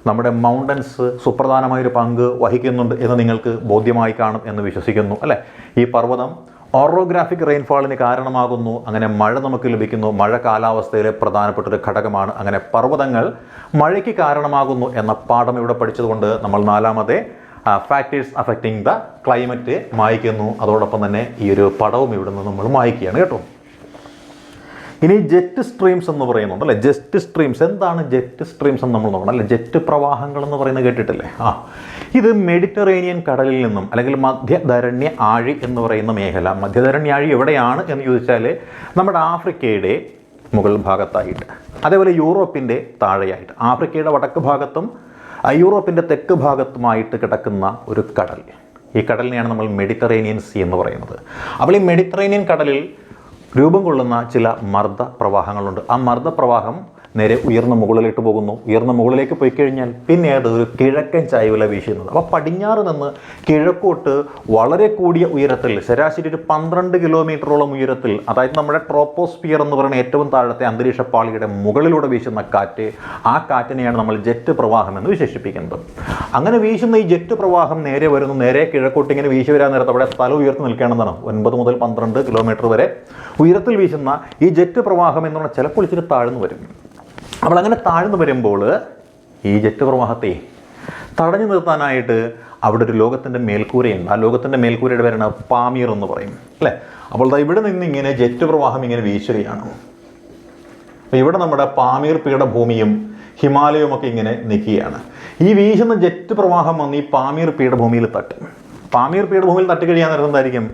നമ്മുടെ മൗണ്ടൻസ് സുപ്രധാനമായൊരു പങ്ക് വഹിക്കുന്നുണ്ട് എന്ന് നിങ്ങൾക്ക് ബോധ്യമായി കാണും എന്ന് വിശ്വസിക്കുന്നു അല്ലേ. ഈ പർവ്വതം ഓറോഗ്രാഫിക് റെയിൻഫാളിന് കാരണമാകുന്നു. അങ്ങനെ മഴ നമുക്ക് ലഭിക്കുന്നു. മഴ കാലാവസ്ഥയിലെ പ്രധാനപ്പെട്ടൊരു ഘടകമാണ്. അങ്ങനെ പർവ്വതങ്ങൾ മഴയ്ക്ക് കാരണമാകുന്നു എന്ന പാഠം ഇവിടെ പഠിച്ചതുകൊണ്ട് നമ്മൾ നാലാമത്തെ ഫാക്ടേഴ്സ് അഫക്റ്റിംഗ് ദ ക്ലൈമറ്റ് മായ്ക്കുന്നു. അതോടൊപ്പം തന്നെ ഈ ഒരു പടവും ഇവിടെ നിന്ന് നമ്മൾ മായ്ക്കുകയാണ് കേട്ടോ. ഇനി ജെറ്റ് സ്ട്രീംസ് എന്ന് പറയുന്നുണ്ട് അല്ലേ. ജെറ്റ് സ്ട്രീംസ് എന്താണ്, ജെറ്റ് സ്ട്രീംസ് എന്ന് നമ്മൾ നോക്കണം അല്ലേ. ജെറ്റ് പ്രവാഹങ്ങൾ എന്ന് പറയുന്നത് കേട്ടിട്ടില്ലേ. ഇത് മെഡിറ്ററേനിയൻ കടലിൽ നിന്നും അല്ലെങ്കിൽ മധ്യധരണ്യ ആഴി എന്ന് പറയുന്ന മേഖല. മധ്യധരണ്യ ആഴി എവിടെയാണ് എന്ന് ചോദിച്ചാൽ നമ്മുടെ ആഫ്രിക്കയുടെ മുകൾ ഭാഗത്തായിട്ട്, അതേപോലെ യൂറോപ്പിൻ്റെ താഴെയായിട്ട്. ആഫ്രിക്കയുടെ വടക്ക് ഭാഗത്തും യൂറോപ്പിൻ്റെ തെക്ക് ഭാഗത്തുമായിട്ട് കിടക്കുന്ന ഒരു കടൽ. ഈ കടലിനെയാണ് നമ്മൾ മെഡിറ്ററേനിയൻ സീ എന്ന് പറയുന്നത്. അപ്പോൾ ഈ മെഡിറ്ററേനിയൻ കടലിൽ രൂപം കൊള്ളുന്ന ചില മർദ്ദ പ്രവാഹങ്ങളുണ്ട്. ആ മർദ്ദ പ്രവാഹം നേരെ ഉയർന്ന മുകളിലേക്ക് പോകുന്നു. ഉയർന്ന മുകളിലേക്ക് പോയി കഴിഞ്ഞാൽ പിന്നെ അത് ഒരു കിഴക്കൻ ചായ്വല വീശുന്നത്. അപ്പോൾ പടിഞ്ഞാറ് നിന്ന് കിഴക്കോട്ട് വളരെ കൂടിയ ഉയരത്തിൽ, ശരാശരി ഒരു 12 കിലോമീറ്ററോളം ഉയരത്തിൽ, അതായത് നമ്മുടെ ട്രോപ്പോസ്ഫിയർ എന്ന് പറയുന്ന ഏറ്റവും താഴത്തെ അന്തരീക്ഷ പാളിയുടെ മുകളിലൂടെ വീശുന്ന കാറ്റ്, ആ കാറ്റിനെയാണ് നമ്മൾ ജെറ്റ് പ്രവാഹം എന്ന് വിശേഷിപ്പിക്കുന്നത്. അങ്ങനെ വീശുന്ന ഈ ജെറ്റ് പ്രവാഹം നേരെ വരുന്നു. നേരെ കിഴക്കോട്ട് ഇങ്ങനെ വീശി വരാൻ നേരത്തെ അവിടെ സ്ഥലം ഉയർത്തി നിൽക്കുകയാണെന്നാണ്. 9 മുതൽ 12 കിലോമീറ്റർ വരെ ഉയരത്തിൽ വീശുന്ന ഈ ജെറ്റ് പ്രവാഹം എന്ന് പറഞ്ഞാൽ ചിലപ്പോൾ ഇച്ചിരി താഴ്ന്നു വരും. അപ്പോൾ അങ്ങനെ താഴ്ന്നു വരുമ്പോൾ ഈ ജെറ്റ് പ്രവാഹത്തെ തടഞ്ഞു നിർത്താനായിട്ട് അവിടെ ഒരു ലോകത്തിൻ്റെ മേൽക്കൂരയുണ്ട്. ആ ലോകത്തിൻ്റെ മേൽക്കൂരയുടെ പേരാണ് പാമീർ എന്ന് പറയും അല്ലേ. അപ്പോൾ ഇവിടെ നിന്ന് ഇങ്ങനെ ജെറ്റ് പ്രവാഹം ഇങ്ങനെ വീശുകയാണ്. അപ്പോൾ ഇവിടെ നമ്മുടെ പാമീർ പീഠഭൂമിയും ഹിമാലയവും ഒക്കെ ഇങ്ങനെ നിൽക്കുകയാണ്. ഈ വീശുന്ന ജെറ്റ് പ്രവാഹം വന്ന് ഈ പാമീർ പീഠഭൂമിയിൽ തട്ടും. പാമീർ പീഠഭൂമിയിൽ തട്ടിക്കഴിയാൻ നേരം എന്തായിരിക്കും,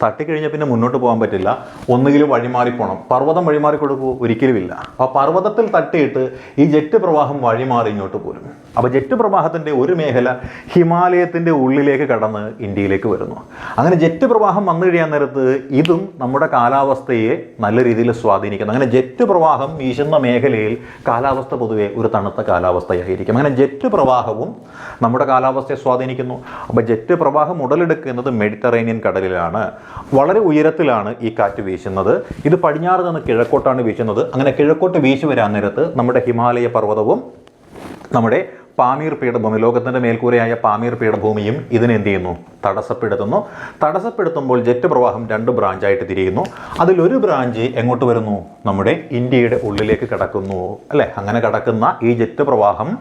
തട്ടിക്കഴിഞ്ഞാൽ പിന്നെ മുന്നോട്ട് പോകാൻ പറ്റില്ല. ഒന്നുകിലും വഴിമാറിപ്പോണം. പർവ്വതം വഴിമാറി കൊടുക്കുമോ, ഒരിക്കലുമില്ല. അപ്പോൾ പർവ്വതത്തിൽ തട്ടിയിട്ട് ഈ ജെറ്റ് പ്രവാഹം വഴിമാറി ഇങ്ങോട്ട് പോരും. അപ്പോൾ ജെറ്റ് പ്രവാഹത്തിൻ്റെ ഒരു മേഖല ഹിമാലയത്തിൻ്റെ ഉള്ളിലേക്ക് കടന്ന് ഇന്ത്യയിലേക്ക് വരുന്നു. അങ്ങനെ ജെറ്റ് പ്രവാഹം വന്നു കഴിയാൻ നേരത്ത് ഇതും നമ്മുടെ കാലാവസ്ഥയെ നല്ല രീതിയിൽ സ്വാധീനിക്കുന്നു. അങ്ങനെ ജെറ്റ് പ്രവാഹം വീശുന്ന മേഖലയിൽ കാലാവസ്ഥ പൊതുവെ ഒരു തണുത്ത കാലാവസ്ഥയായിരിക്കും. അങ്ങനെ ജെറ്റ് പ്രവാഹവും നമ്മുടെ കാലാവസ്ഥയെ സ്വാധീനിക്കുന്നു. അപ്പോൾ ജെറ്റ് പ്രവാഹം ഉടലെടുക്കുന്നത് മെഡിറ്ററേനിയൻ കടലിലാണ്. വളരെ ഉയരത്തിലാണ് ഈ കാറ്റ് വീശുന്നത്. ഇത് പടിഞ്ഞാറ് നിന്ന് കിഴക്കോട്ടാണ് വീശുന്നത്. അങ്ങനെ കിഴക്കോട്ട് വീശി വരാൻ നേരത്ത് നമ്മുടെ ഹിമാലയ പർവ്വതവും നമ്മുടെ പാമീർ പീഠഭൂമി, ലോകത്തിൻ്റെ മേൽക്കൂരയായ പാമീർ പീഠഭൂമിയും ഇതിനെന്ത് ചെയ്യുന്നു? തടസ്സപ്പെടുത്തുമ്പോൾ ജെറ്റ് പ്രവാഹം 2 ബ്രാഞ്ചായിട്ട് തിരിയുന്നു. അതിലൊരു ബ്രാഞ്ച് എങ്ങോട്ട് വരുന്നു? നമ്മുടെ ഇന്ത്യയുടെ ഉള്ളിലേക്ക് കടക്കുന്നു അല്ലേ? അങ്ങനെ കടക്കുന്ന ഈ ജെറ്റ് പ്രവാഹം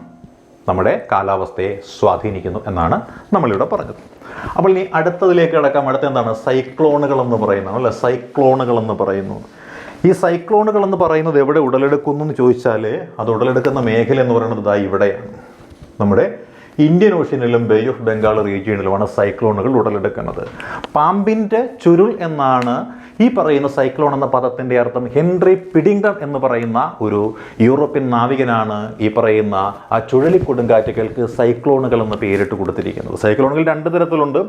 നമ്മുടെ കാലാവസ്ഥയെ സ്വാധീനിക്കുന്നു എന്നാണ് നമ്മളിവിടെ പറഞ്ഞത്. അപ്പോൾ ഇനി അടുത്തതിലേക്ക് കിടക്കാം. അടുത്ത എന്താണ്? സൈക്ലോണുകൾ എന്ന് പറയുന്നത് അല്ലേ? സൈക്ലോണുകൾ എന്ന് പറയുന്നു. ഈ സൈക്ലോണുകൾ എന്ന് പറയുന്നത് എവിടെ ഉടലെടുക്കുന്നു എന്ന് ചോദിച്ചാൽ അത് ഉടലെടുക്കുന്ന മേഖല എന്ന് പറയുന്നത് ഇതാ ഇവിടെയാണ്. നമ്മുടെ ഇന്ത്യൻ ഓഷ്യനിലും ബേ ഓഫ് ബംഗാൾ റീജിയണിലുമാണ് സൈക്ലോണുകൾ ഉടലെടുക്കുന്നത്. പാമ്പിൻ്റെ ചുരുൾ എന്നാണ് ഈ പറയുന്ന സൈക്ലോൺ എന്ന പദത്തിൻ്റെ അർത്ഥം. ഹെൻറി പിഡിംഗ്ടൺ എന്ന് പറയുന്ന ഒരു യൂറോപ്യൻ നാവികനാണ് ഈ പറയുന്ന ആ ചുഴലിക്കൊടുങ്കാറ്റുകൾക്ക് സൈക്ലോണുകൾ എന്ന് പേരിട്ട് കൊടുത്തിരിക്കുന്നത്. സൈക്ലോണുകൾ 2 തരത്തിലുണ്ട്.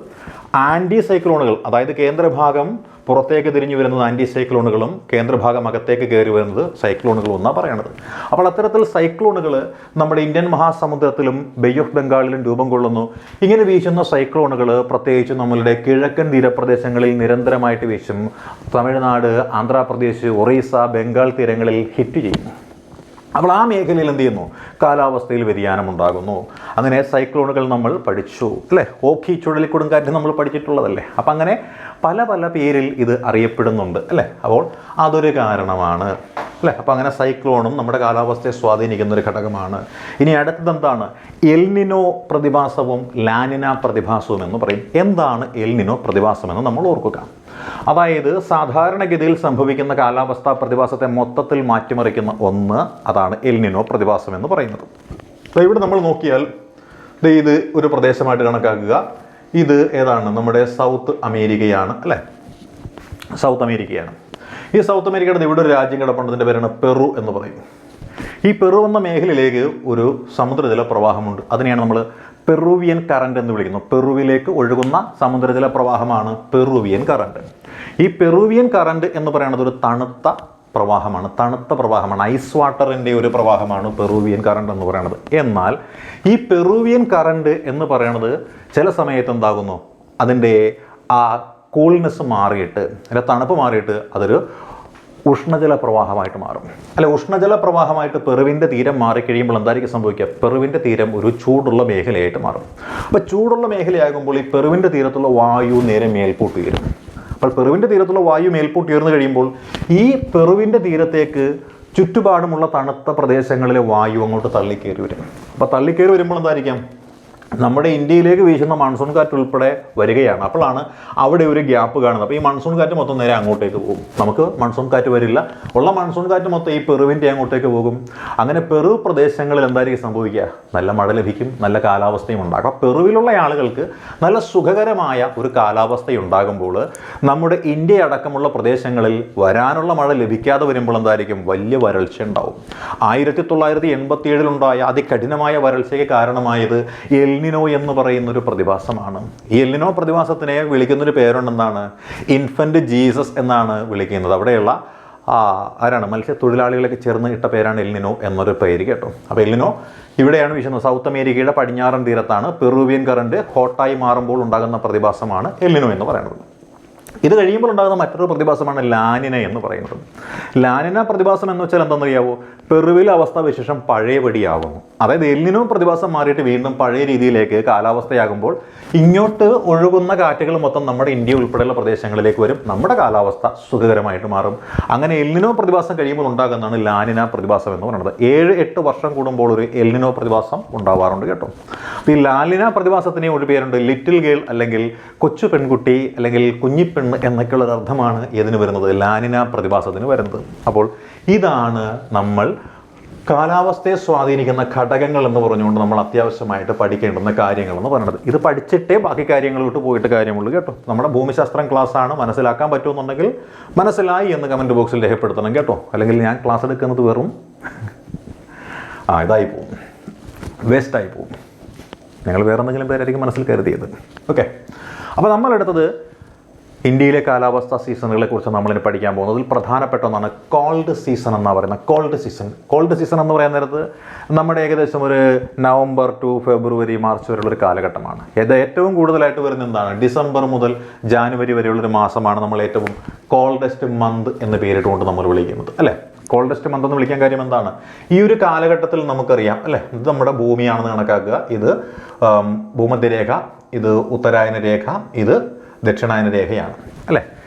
ആൻറ്റി സൈക്ലോണുകൾ, അതായത് കേന്ദ്രഭാഗം പുറത്തേക്ക് തിരിഞ്ഞു വരുന്നത് ആൻറ്റി സൈക്ലോണുകളും കേന്ദ്രഭാഗം അകത്തേക്ക് കയറി വരുന്നത് സൈക്ലോണുകളും എന്നാണ് പറയണത്. അപ്പോൾ അത്തരത്തിൽ സൈക്ലോണുകൾ നമ്മുടെ ഇന്ത്യൻ മഹാസമുദ്രത്തിലും ബേ ഓഫ് ബംഗാളിലും രൂപം കൊള്ളുന്നു. ഇങ്ങനെ വീശുന്ന സൈക്ലോണുകൾ പ്രത്യേകിച്ച് നമ്മളുടെ കിഴക്കൻ തീരപ്രദേശങ്ങളിൽ നിരന്തരമായിട്ട് വീശും. തമിഴ്നാട്, ആന്ധ്രാപ്രദേശ്, ഒറീസ, ബംഗാൾ തീരങ്ങളിൽ ഹിറ്റ് ചെയ്യുന്നു. അപ്പോൾ ആ മേഖലയിൽ എന്ത് ചെയ്യുന്നു? കാലാവസ്ഥയിൽ വ്യതിയാനം ഉണ്ടാകുന്നു. അങ്ങനെ സൈക്ലോണുകൾ നമ്മൾ പഠിച്ചു അല്ലേ? ഓഖി ചുഴലിക്കൊടുങ്കാറ്റ് നമ്മൾ പഠിച്ചിട്ടുള്ളതല്ലേ? അപ്പം അങ്ങനെ പല പല പേരിൽ ഇത് അറിയപ്പെടുന്നുണ്ട് അല്ലേ? അപ്പോൾ അതൊരു കാരണമാണ് അല്ലേ? അപ്പോൾ അങ്ങനെ സൈക്ലോണും നമ്മുടെ കാലാവസ്ഥയെ സ്വാധീനിക്കുന്ന ഒരു ഘടകമാണ്. ഇനി അടുത്തത് എന്താണ്? എൽനിനോ പ്രതിഭാസവും ലാനിന പ്രതിഭാസവും എന്ന് പറയും. എന്താണ് എൽനിനോ പ്രതിഭാസമെന്ന് നമ്മൾ ഓർക്കുക. അതായത് സാധാരണഗതിയിൽ സംഭവിക്കുന്ന കാലാവസ്ഥാ പ്രതിഭാസത്തെ മൊത്തത്തിൽ മാറ്റിമറിക്കുന്ന ഒന്ന്, അതാണ് എൽനിനോ പ്രതിഭാസം എന്ന് പറയുന്നത്. അപ്പോൾ ഇവിടെ നമ്മൾ നോക്കിയാൽ ഇത് ഒരു പ്രദേശമായിട്ട് കണക്കാക്കുക. ഇത് ഏതാണ്? നമ്മുടെ സൗത്ത് അമേരിക്കയാണ് അല്ലേ? സൗത്ത് അമേരിക്കയാണ്. ഈ സൗത്ത് അമേരിക്കയുടെ ഇവിടെ ഒരു രാജ്യം കിടപ്പുണ്ടതിൻ്റെ പേരാണ് പെറു എന്ന് പറയും. ഈ പെറു എന്ന മേഖലയിലേക്ക് ഒരു സമുദ്രജല പ്രവാഹമുണ്ട്. അതിനെയാണ് നമ്മൾ പെറുവിയൻ കറണ്ട് എന്ന് വിളിക്കുന്നു. പെറുവിലേക്ക് ഒഴുകുന്ന സമുദ്രജല പ്രവാഹമാണ് പെറുവിയൻ കറണ്ട്. ഈ പെറുവിയൻ കറണ്ട് എന്ന് പറയുന്നത് ഒരു തണുത്ത പ്രവാഹമാണ്. ഐസ് വാട്ടറിൻ്റെ ഒരു പ്രവാഹമാണ് പെറുവിയൻ കറണ്ട് എന്ന് പറയുന്നത്. എന്നാൽ ഈ പെറുവിയൻ കറണ്ട് എന്ന് പറയുന്നത് ചില സമയത്ത് എന്താകുന്നു? അതിൻ്റെ ആ കൂൾനെസ് മാറിയിട്ട്, അതിൻ്റെ തണുപ്പ് മാറിയിട്ട് അതൊരു ഉഷ്ണജല പ്രവാഹമായിട്ട് മാറും അല്ലെ? ഉഷ്ണജല പ്രവാഹമായിട്ട് പെറുവിൻ്റെ തീരം മാറിക്കഴിയുമ്പോൾ എന്തായിരിക്കും സംഭവിക്കുക? പെറുവിൻ്റെ തീരം ഒരു ചൂടുള്ള മേഖലയായിട്ട് മാറും. അപ്പോൾ ചൂടുള്ള മേഖലയാകുമ്പോൾ ഈ പെറുവിൻ്റെ തീരത്തുള്ള വായു നേരെ മേൽപോട്ട് ഉയരും. അപ്പോൾ പെറുവിൻ്റെ തീരത്തുള്ള വായു മേൽപോട്ട് ഉയർന്നു കഴിയുമ്പോൾ ഈ പെറുവിൻ്റെ തീരത്തേക്ക് ചുറ്റുപാടുമുള്ള തണുത്ത പ്രദേശങ്ങളിലെ വായു അങ്ങോട്ട് തള്ളിക്കയറി വരും. അപ്പോൾ തള്ളിക്കയറി വരുമ്പോൾ എന്തായിരിക്കാം? നമ്മുടെ ഇന്ത്യയിലേക്ക് വീശുന്ന മൺസൂൺ കാറ്റ് ഉൾപ്പെടെ വരികയാണ്. അപ്പോഴാണ് അവിടെ ഒരു ഗ്യാപ്പ് കാണുന്നത്. അപ്പോൾ ഈ മൺസൂൺ കാറ്റ് മൊത്തം നേരെ അങ്ങോട്ടേക്ക് പോകും. നമുക്ക് മൺസൂൺ കാറ്റ് വരില്ല. ഉള്ള മൺസൂൺ കാറ്റ് മൊത്തം ഈ പെറുവിൻ്റെ അങ്ങോട്ടേക്ക് പോകും. അങ്ങനെ പെറു പ്രദേശങ്ങളിൽ എന്തായിരിക്കും സംഭവിക്കുക? നല്ല മഴ ലഭിക്കും, നല്ല കാലാവസ്ഥയും ഉണ്ടാകും. പെറുവിലുള്ള ആളുകൾക്ക് നല്ല സുഖകരമായ ഒരു കാലാവസ്ഥയുണ്ടാകുമ്പോൾ നമ്മുടെ ഇന്ത്യ അടക്കമുള്ള പ്രദേശങ്ങളിൽ വരാനുള്ള മഴ ലഭിക്കാതെ വരുമ്പോൾ എന്തായിരിക്കും? വലിയ വരൾച്ച ഉണ്ടാവും. 1987 അതികഠിനമായ വരൾച്ചയ്ക്ക് കാരണമായത് എൽനിനോ എന്ന് പറയുന്നൊരു പ്രതിഭാസമാണ്. ഈ എൽനിനോ പ്രതിഭാസത്തിനെ വിളിക്കുന്നൊരു പേരുണ്ടെന്നാണ്? ഇൻഫൻറ്റ് ജീസസ് എന്നാണ് വിളിക്കുന്നത്. അവിടെയുള്ള ആരാണ്? മത്സ്യത്തൊഴിലാളികളൊക്കെ ചേർന്ന് ഇട്ട പേരാണ് എൽനിനോ എന്നൊരു പേര് കേട്ടോ. അപ്പോൾ എൽനിനോ ഇവിടെയാണ് വീശുന്നത്. സൗത്ത് അമേരിക്കയുടെ പടിഞ്ഞാറൻ തീരത്താണ്. പെറുവിയൻ കറണ്ട് ഹോട്ടായി മാറുമ്പോൾ ഉണ്ടാകുന്ന പ്രതിഭാസമാണ് എൽനിനോ എന്ന് പറയുന്നത്. ഇത് കഴിയുമ്പോൾ ഉണ്ടാകുന്ന മറ്റൊരു പ്രതിഭാസമാണ് ലാനിന എന്ന് പറയുന്നത്. ലാനിന പ്രതിഭാസം എന്ന് വെച്ചാൽ എന്താണെന്നറിയാവോ? പെറുവിലെ അവസ്ഥ വിശേഷം പഴയപടിയാകുന്നു. അതായത് എൽനിനോ പ്രതിഭാസം മാറിയിട്ട് വീണ്ടും പഴയ രീതിയിലേക്ക് കാലാവസ്ഥയാകുമ്പോൾ ഇങ്ങോട്ട് ഒഴുകുന്ന കാറ്റുകൾ മൊത്തം നമ്മുടെ ഇന്ത്യ ഉൾപ്പെടെയുള്ള പ്രദേശങ്ങളിലേക്ക് വരും. നമ്മുടെ കാലാവസ്ഥ സുഖകരമായിട്ട് മാറും. അങ്ങനെ എൽനിനോ പ്രതിഭാസം കഴിയുമ്പോൾ ഉണ്ടാകുന്നതാണ് ലാനിന പ്രതിഭാസം എന്ന് പറയുന്നത്. 7-8 വർഷം കൂടുമ്പോൾ ഒരു എൽനിനോ പ്രതിഭാസം ഉണ്ടാവാറുണ്ട് കേട്ടോ. ഈ ലാനിന പ്രതിഭാസത്തിന് ഒരു പേരുണ്ട്, ലിറ്റിൽ ഗേൾ അല്ലെങ്കിൽ കൊച്ചു പെൺകുട്ടി അല്ലെങ്കിൽ കുഞ്ഞിപ്പെണ്ണ് എന്നൊക്കെയുള്ള ഒരു അർത്ഥമാണ് ഇതിന് വരുന്നത്, ലാനിന പ്രതിഭാസത്തിന് വരുന്നത്. അപ്പോൾ ഇതാണ് നമ്മൾ കാലാവസ്ഥയെ സ്വാധീനിക്കുന്ന ഘടകങ്ങൾ എന്ന് പറഞ്ഞുകൊണ്ട് നമ്മൾ അത്യാവശ്യമായിട്ട് പഠിക്കേണ്ടുന്ന കാര്യങ്ങളെന്ന് പറയുന്നത്. ഇത് പഠിച്ചിട്ടേ ബാക്കി കാര്യങ്ങളിലോട്ട് പോയിട്ട് കാര്യമുള്ളൂ കേട്ടോ. നമ്മുടെ ഭൂമിശാസ്ത്രം ക്ലാസ്സാണ്. മനസ്സിലാക്കാൻ പറ്റുമെന്നുണ്ടെങ്കിൽ മനസ്സിലായി എന്ന് കമൻറ്റ് ബോക്സിൽ രേഖപ്പെടുത്തണം കേട്ടോ. അല്ലെങ്കിൽ ഞാൻ ക്ലാസ് എടുക്കുന്നത് വെറും ഇതായി പോകും. വേസ്റ്റായി പോകും. നിങ്ങൾ വേറെ എന്തെങ്കിലും പേരായിരിക്കും മനസ്സിൽ കരുതിയത്. ഓക്കെ, അപ്പോൾ നമ്മളെടുത്തത് ഇന്ത്യയിലെ കാലാവസ്ഥാ സീസണുകളെ കുറിച്ച് നമ്മളിനി പഠിക്കാൻ പോകുന്നതിൽ പ്രധാനപ്പെട്ട ഒന്നാണ് കോൾഡ് സീസൺ എന്നാണ് പറയുന്നത്. കോൾഡ് സീസൺ എന്ന് പറയാൻ നേരത്ത് നമ്മുടെ ഏകദേശം ഒരു നവംബർ ടു ഫെബ്രുവരി മാർച്ച് വരെയുള്ളൊരു കാലഘട്ടമാണ്. ഇത് ഏറ്റവും കൂടുതലായിട്ട് വരുന്ന എന്താണ്, ഡിസംബർ മുതൽ ജാനുവരി വരെയുള്ളൊരു മാസമാണ് നമ്മൾ ഏറ്റവും കോൾഡസ്റ്റ് മന്ത് എന്ന് പേരിട്ടുകൊണ്ട് നമ്മൾ വിളിക്കുന്നത്, അല്ലേ? കോൾഡസ്റ്റ് മന്ത് എന്ന് വിളിക്കാൻ കാര്യം എന്താണ്, ഈ ഒരു കാലഘട്ടത്തിൽ നമുക്കറിയാം, അല്ലേ, ഇത് നമ്മുടെ ഭൂമിയാണെന്ന് കണക്കാക്കുക. ഇത് ഭൂമധ്യരേഖ, ഇത് ഉത്തരായന രേഖ, ഇത് ദക്ഷിണായന രേഖയാണ്, അല്ലേ?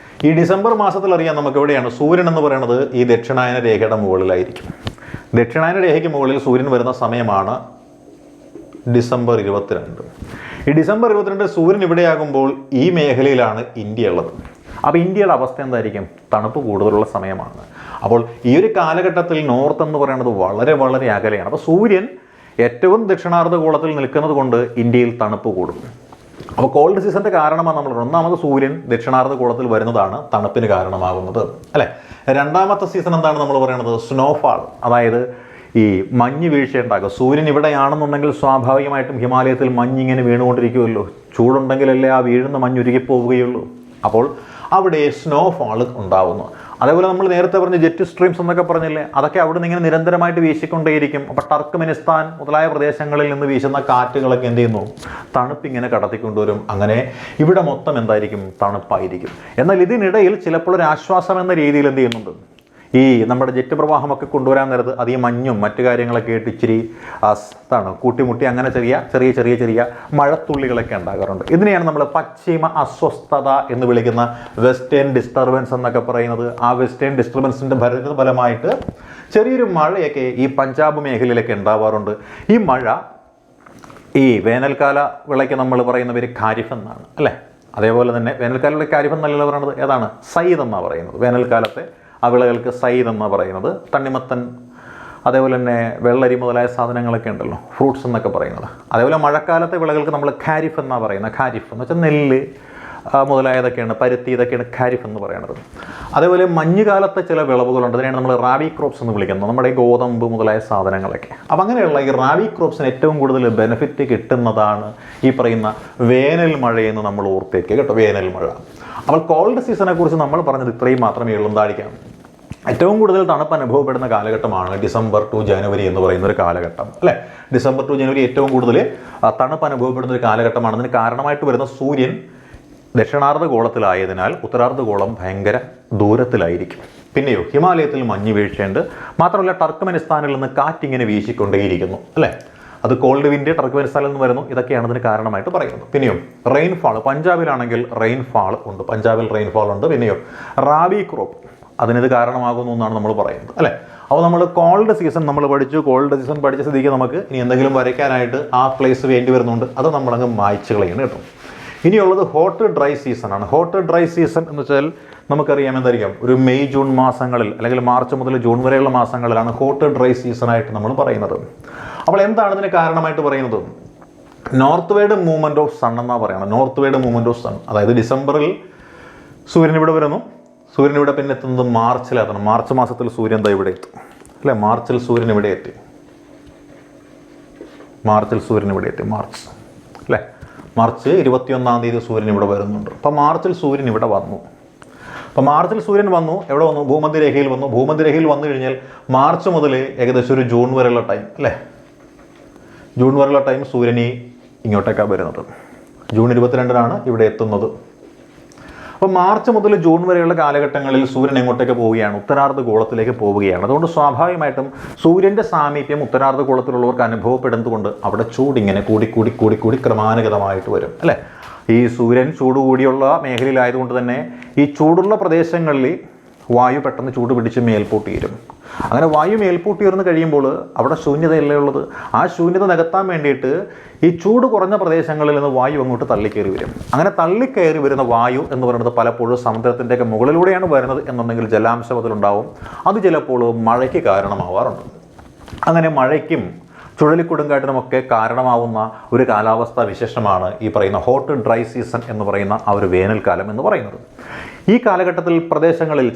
ഈ ഡിസംബർ മാസത്തിൽ അറിയാം നമുക്ക് എവിടെയാണ് സൂര്യൻ എന്ന് പറയുന്നത് ഈ ദക്ഷിണായന രേഖയുടെ മുകളിലായിരിക്കും. ദക്ഷിണായന രേഖയ്ക്ക് മുകളിൽ സൂര്യൻ വരുന്ന സമയമാണ് ഡിസംബർ 22. ഈ ഡിസംബർ 22 സൂര്യൻ ഇവിടെയാകുമ്പോൾ ഈ മേഖലയിലാണ് ഇന്ത്യ ഉള്ളത്. അപ്പോൾ ഇന്ത്യയുടെ അവസ്ഥ എന്തായിരിക്കും, തണുപ്പ് കൂടുതലുള്ള സമയമാണ്. അപ്പോൾ ഈ ഒരു കാലഘട്ടത്തിൽ നോർത്ത് എന്ന് പറയുന്നത് വളരെ വളരെ അകലെയാണ്. അപ്പോൾ സൂര്യൻ ഏറ്റവും ദക്ഷിണാർദ്ധഗോളത്തിൽ നിൽക്കുന്നത് കൊണ്ട് ഇന്ത്യയിൽ തണുപ്പ് കൂടും. അപ്പോൾ കോൾഡ് സീസണിൻ്റെ കാരണമാണ് നമ്മൾ ഒന്നാമത് സൂര്യൻ ദക്ഷിണാർദ്ധഗോളത്തിൽ വരുന്നതാണ് തണുപ്പിന് കാരണമാകുന്നത്, അല്ലേ? രണ്ടാമത്തെ സീസൺ എന്താണ് നമ്മൾ പറയുന്നത്, സ്നോഫാൾ, അതായത് ഈ മഞ്ഞ് വീഴ്ച ഉണ്ടാകുക. സൂര്യൻ ഇവിടെയാണെന്നുണ്ടെങ്കിൽ സ്വാഭാവികമായിട്ടും ഹിമാലയത്തിൽ മഞ്ഞിങ്ങനെ വീണുകൊണ്ടിരിക്കുമല്ലോ. ചൂടുണ്ടെങ്കിലല്ലേ ആ വീഴുന്ന മഞ്ഞ് ഉരുകിപ്പോവുകയുള്ളൂ. അപ്പോൾ അവിടെ സ്നോഫാൾ ഉണ്ടാവുന്നു. അതേപോലെ നമ്മൾ നേരത്തെ പറഞ്ഞ ജെറ്റ് സ്ട്രീംസ് എന്നൊക്കെ പറഞ്ഞില്ലേ, അതൊക്കെ അവിടെ നിന്ന് ഇങ്ങനെ നിരന്തരമായിട്ട് വീശിക്കൊണ്ടേയിരിക്കും. അപ്പോൾ ടർക്ക്മെനിസ്ഥാൻ മുതലായ പ്രദേശങ്ങളിൽ നിന്ന് വീശുന്ന കാറ്റുകളൊക്കെ എന്ത് ചെയ്യുന്നു, തണുപ്പിങ്ങനെ കടത്തിക്കൊണ്ടുവരും. അങ്ങനെ ഇവിടെ മൊത്തം എന്തായിരിക്കും, തണുപ്പായിരിക്കും. എന്നാൽ ഇതിനിടയിൽ ചിലപ്പോൾ ഒരു ആശ്വാസം എന്ന രീതിയിൽ എന്ത് ചെയ്യുന്നുണ്ട്, ഈ നമ്മുടെ ജെറ്റ് പ്രവാഹമൊക്കെ കൊണ്ടുവരാൻ നേരത്ത് അത് ഈ മഞ്ഞും മറ്റു കാര്യങ്ങളൊക്കെ ആയിട്ട് ഇച്ചിരി കൂട്ടിമുട്ടി അങ്ങനെ ചെറിയ മഴത്തുള്ളികളൊക്കെ ഉണ്ടാകാറുണ്ട്. ഇതിനെയാണ് നമ്മൾ പശ്ചിമ അസ്വസ്ഥത എന്ന് വിളിക്കുന്ന വെസ്റ്റേൺ ഡിസ്റ്റർബൻസ് എന്നൊക്കെ പറയുന്നത്. ആ വെസ്റ്റേൺ ഡിസ്റ്റർബൻസിൻ്റെ ഫലമായിട്ട് ചെറിയൊരു മഴയൊക്കെ ഈ പഞ്ചാബ് മേഖലയിലൊക്കെ ഉണ്ടാവാറുണ്ട്. ഈ മഴ ഈ വേനൽക്കാല വിളയ്ക്ക് നമ്മൾ പറയുന്ന പേര് ഖാരിഫ് എന്നാണ്, അല്ലേ? അതേപോലെ തന്നെ വേനൽക്കാലത്തെ ഖാരിഫ് എന്നല്ല പറയുന്നത്, ഏതാണ്, സയ്യിദ് എന്നാണ് പറയുന്നത്. വേനൽക്കാലത്തെ ആ വിളകൾക്ക് സയ്യിദ് എന്നാണ് പറയുന്നത്. തണ്ണിമത്തൻ, അതേപോലെ തന്നെ വെള്ളരി മുതലായ സാധനങ്ങളൊക്കെ ഉണ്ടല്ലോ, ഫ്രൂട്ട്സ് എന്നൊക്കെ പറയുന്നത്. അതേപോലെ മഴക്കാലത്തെ വിളകൾക്ക് നമ്മൾ ഖാരിഫ് എന്നാണ് പറയുന്നത്. ഖാരിഫ് എന്ന് വെച്ചാൽ നെല്ല് മുതലായതൊക്കെയാണ്, പരുത്തി, ഇതൊക്കെയാണ് ഖാരിഫ് എന്ന് പറയുന്നത്. അതേപോലെ മഞ്ഞുകാലത്തെ ചില വിളവുകളുണ്ട്, അതിനെയാണ് നമ്മൾ റാബി ക്രോപ്സ് എന്ന് വിളിക്കുന്നത്, നമ്മുടെ ഗോതമ്പ് മുതലായ സാധനങ്ങളൊക്കെ. അപ്പം അങ്ങനെയുള്ള ഈ റാബി ക്രോപ്സിന് ഏറ്റവും കൂടുതൽ ബെനിഫിറ്റ് കിട്ടുന്നതാണ് ഈ പറയുന്ന വേനൽ മഴയെന്ന് നമ്മൾ ഓർത്തേക്കുക കേട്ടോ, വേനൽ മഴ. അപ്പോൾ കോൾഡ് സീസണെ കുറിച്ച് നമ്മൾ പറഞ്ഞത് ഇത്രയും മാത്രമേ ഉള്ളൂ. എന്തായിരിക്കാം, ഏറ്റവും കൂടുതൽ തണുപ്പ് അനുഭവപ്പെടുന്ന കാലഘട്ടമാണ് ഡിസംബർ ടു ജനുവരി എന്ന് പറയുന്ന ഒരു കാലഘട്ടം, അല്ലേ? ഡിസംബർ ടു ജനുവരി ഏറ്റവും കൂടുതൽ തണുപ്പ് അനുഭവപ്പെടുന്ന ഒരു കാലഘട്ടമാണ്. അതിന് കാരണമായിട്ട് വരുന്ന സൂര്യൻ ദക്ഷിണാർദ്ധഗോളത്തിലായതിനാൽ ഉത്തരാർദ്ധഗോളം ഭയങ്കര ദൂരത്തിലായിരിക്കും. പിന്നെയോ ഹിമാലയത്തിൽ മഞ്ഞ് വീഴ്ചയുണ്ട്. മാത്രമല്ല ടർക്ക്മെനിസ്ഥാനിൽ നിന്ന് കാറ്റിങ്ങനെ വീശിക്കൊണ്ടേയിരിക്കുന്നു, അല്ലേ? അത് കോൾഡ് വിൻഡ് ടർക്ക്മെനിസ്ഥാനിൽ നിന്ന് വരുന്നു. ഇതൊക്കെയാണ് അതിന് കാരണമായിട്ട് പറയുന്നത്. പിന്നെയോ റെയിൻഫാൾ, പഞ്ചാബിലാണെങ്കിൽ റെയിൻഫാൾ ഉണ്ട്, പഞ്ചാബിൽ റെയിൻഫാൾ ഉണ്ട്. പിന്നെയോ റാബി ക്രോപ്പ് അതിനിത് കാരണമാകുന്നു എന്നാണ് നമ്മൾ പറയുന്നത്, അല്ലേ? അപ്പോൾ നമ്മൾ കോൾഡ് സീസൺ നമ്മൾ പഠിച്ചു. കോൾഡ് സീസൺ പഠിച്ച സ്ഥിതിക്ക് നമുക്ക് ഇനി എന്തെങ്കിലും വരയ്ക്കാനായിട്ട് ആ പ്ലേസ് വേണ്ടി വരുന്നുണ്ട്, അത് നമ്മളങ്ങ് മായ്ച്ചു കളയാണ് കേട്ടോ. ഇനിയുള്ളത് ഹോട്ട് ഡ്രൈ സീസണാണ്. ഹോട്ട് ഡ്രൈ സീസൺ എന്ന് വെച്ചാൽ നമുക്കറിയാം എന്തായിരിക്കാം, ഒരു മെയ് ജൂൺ മാസങ്ങളിൽ അല്ലെങ്കിൽ മാർച്ച് മുതൽ ജൂൺ വരെയുള്ള മാസങ്ങളിലാണ് ഹോട്ട് ഡ്രൈ സീസണായിട്ട് നമ്മൾ പറയുന്നത്. അപ്പോൾ എന്താണ് ഇതിന് കാരണമായിട്ട് പറയുന്നത്, northward movement of sun എന്നാണ് പറയുന്നത്. Northward movement of sun, അതായത് ഡിസംബറിൽ സൂര്യൻ ഇവിടെ വരുന്നു. സൂര്യൻ ഇവിടെ പിന്നെ എത്തുന്നത് മാർച്ചിലെത്തണം. മാർച്ച് മാസത്തിൽ സൂര്യൻ എന്താ ഇവിടെ എത്തും, അല്ലേ? മാർച്ചിൽ സൂര്യൻ ഇവിടെ എത്തി, മാർച്ച്, അല്ലേ? മാർച്ച് 21-ാം തീയതി സൂര്യൻ ഇവിടെ വരുന്നുണ്ട്. അപ്പോൾ മാർച്ചിൽ സൂര്യൻ ഇവിടെ വന്നു. അപ്പോൾ മാർച്ചിൽ സൂര്യൻ വന്നു, എവിടെ വന്നു, ഭൂമധ്യരേഖയിൽ വന്നു. ഭൂമധ്യരേഖയിൽ വന്നു കഴിഞ്ഞാൽ മാർച്ച് മുതൽ ഏകദേശം ഒരു ജൂൺ വരെയുള്ള ടൈം, അല്ലേ? ജൂൺ വരെയുള്ള ടൈം സൂര്യൻ ഇങ്ങോട്ടേക്കാണ് വരുന്നത്. ജൂൺ 22-നാണ് ഇവിടെ എത്തുന്നത്. അപ്പോൾ മാർച്ച് മുതൽ ജൂൺ വരെയുള്ള കാലഘട്ടങ്ങളിൽ സൂര്യൻ എങ്ങോട്ടേക്ക് പോവുകയാണ്, ഉത്തരാർദ്ധഗോളത്തിലേക്ക് പോവുകയാണ്. അതുകൊണ്ട് സ്വാഭാവികമായിട്ടും സൂര്യൻ്റെ സാമീപ്യം ഉത്തരാർദ്ധഗോളത്തിലുള്ളവർക്ക് അനുഭവപ്പെടുന്നതുകൊണ്ട് അവിടെ ചൂടിങ്ങനെ കൂടി ക്രമാനുഗതമായിട്ട് വരും, അല്ലേ? ഈ സൂര്യൻ ചൂട് കൂടിയുള്ള മേഖലയിലായതുകൊണ്ട് തന്നെ ഈ ചൂടുള്ള പ്രദേശങ്ങളിൽ വായു പെട്ടെന്ന് ചൂട് പിടിച്ച് മേൽപോട്ടുയരും. അങ്ങനെ വായു മേൽപോട്ടുയർന്ന് കഴിയുമ്പോൾ അവിടെ ശൂന്യതയല്ലേ ഉള്ളത്. ആ ശൂന്യത നികത്താൻ വേണ്ടിയിട്ട് ഈ ചൂട് കുറഞ്ഞ പ്രദേശങ്ങളിൽ നിന്ന് വായു അങ്ങോട്ട് തള്ളിക്കയറി വരും. അങ്ങനെ തള്ളിക്കയറി വരുന്ന വായു എന്ന് പറയുന്നത് പലപ്പോഴും സമുദ്രത്തിൻ്റെയൊക്കെ മുകളിലൂടെയാണ് വരുന്നത് എന്നുണ്ടെങ്കിൽ ജലാംശം അതിലുണ്ടാവും. അത് ചിലപ്പോൾ മഴയ്ക്ക് കാരണമാവാറുണ്ട്. അങ്ങനെ മഴയ്ക്കും ചുഴലിക്കൊടുങ്കാറ്റിനുമൊക്കെ കാരണമാവുന്ന ഒരു കാലാവസ്ഥാ വിശേഷമാണ് ഈ പറയുന്ന ഹോട്ട് ഡ്രൈ സീസൺ എന്ന് പറയുന്ന ആ ഒരു വേനൽക്കാലം എന്ന് പറയുന്നത്. ഈ കാലഘട്ടത്തിൽ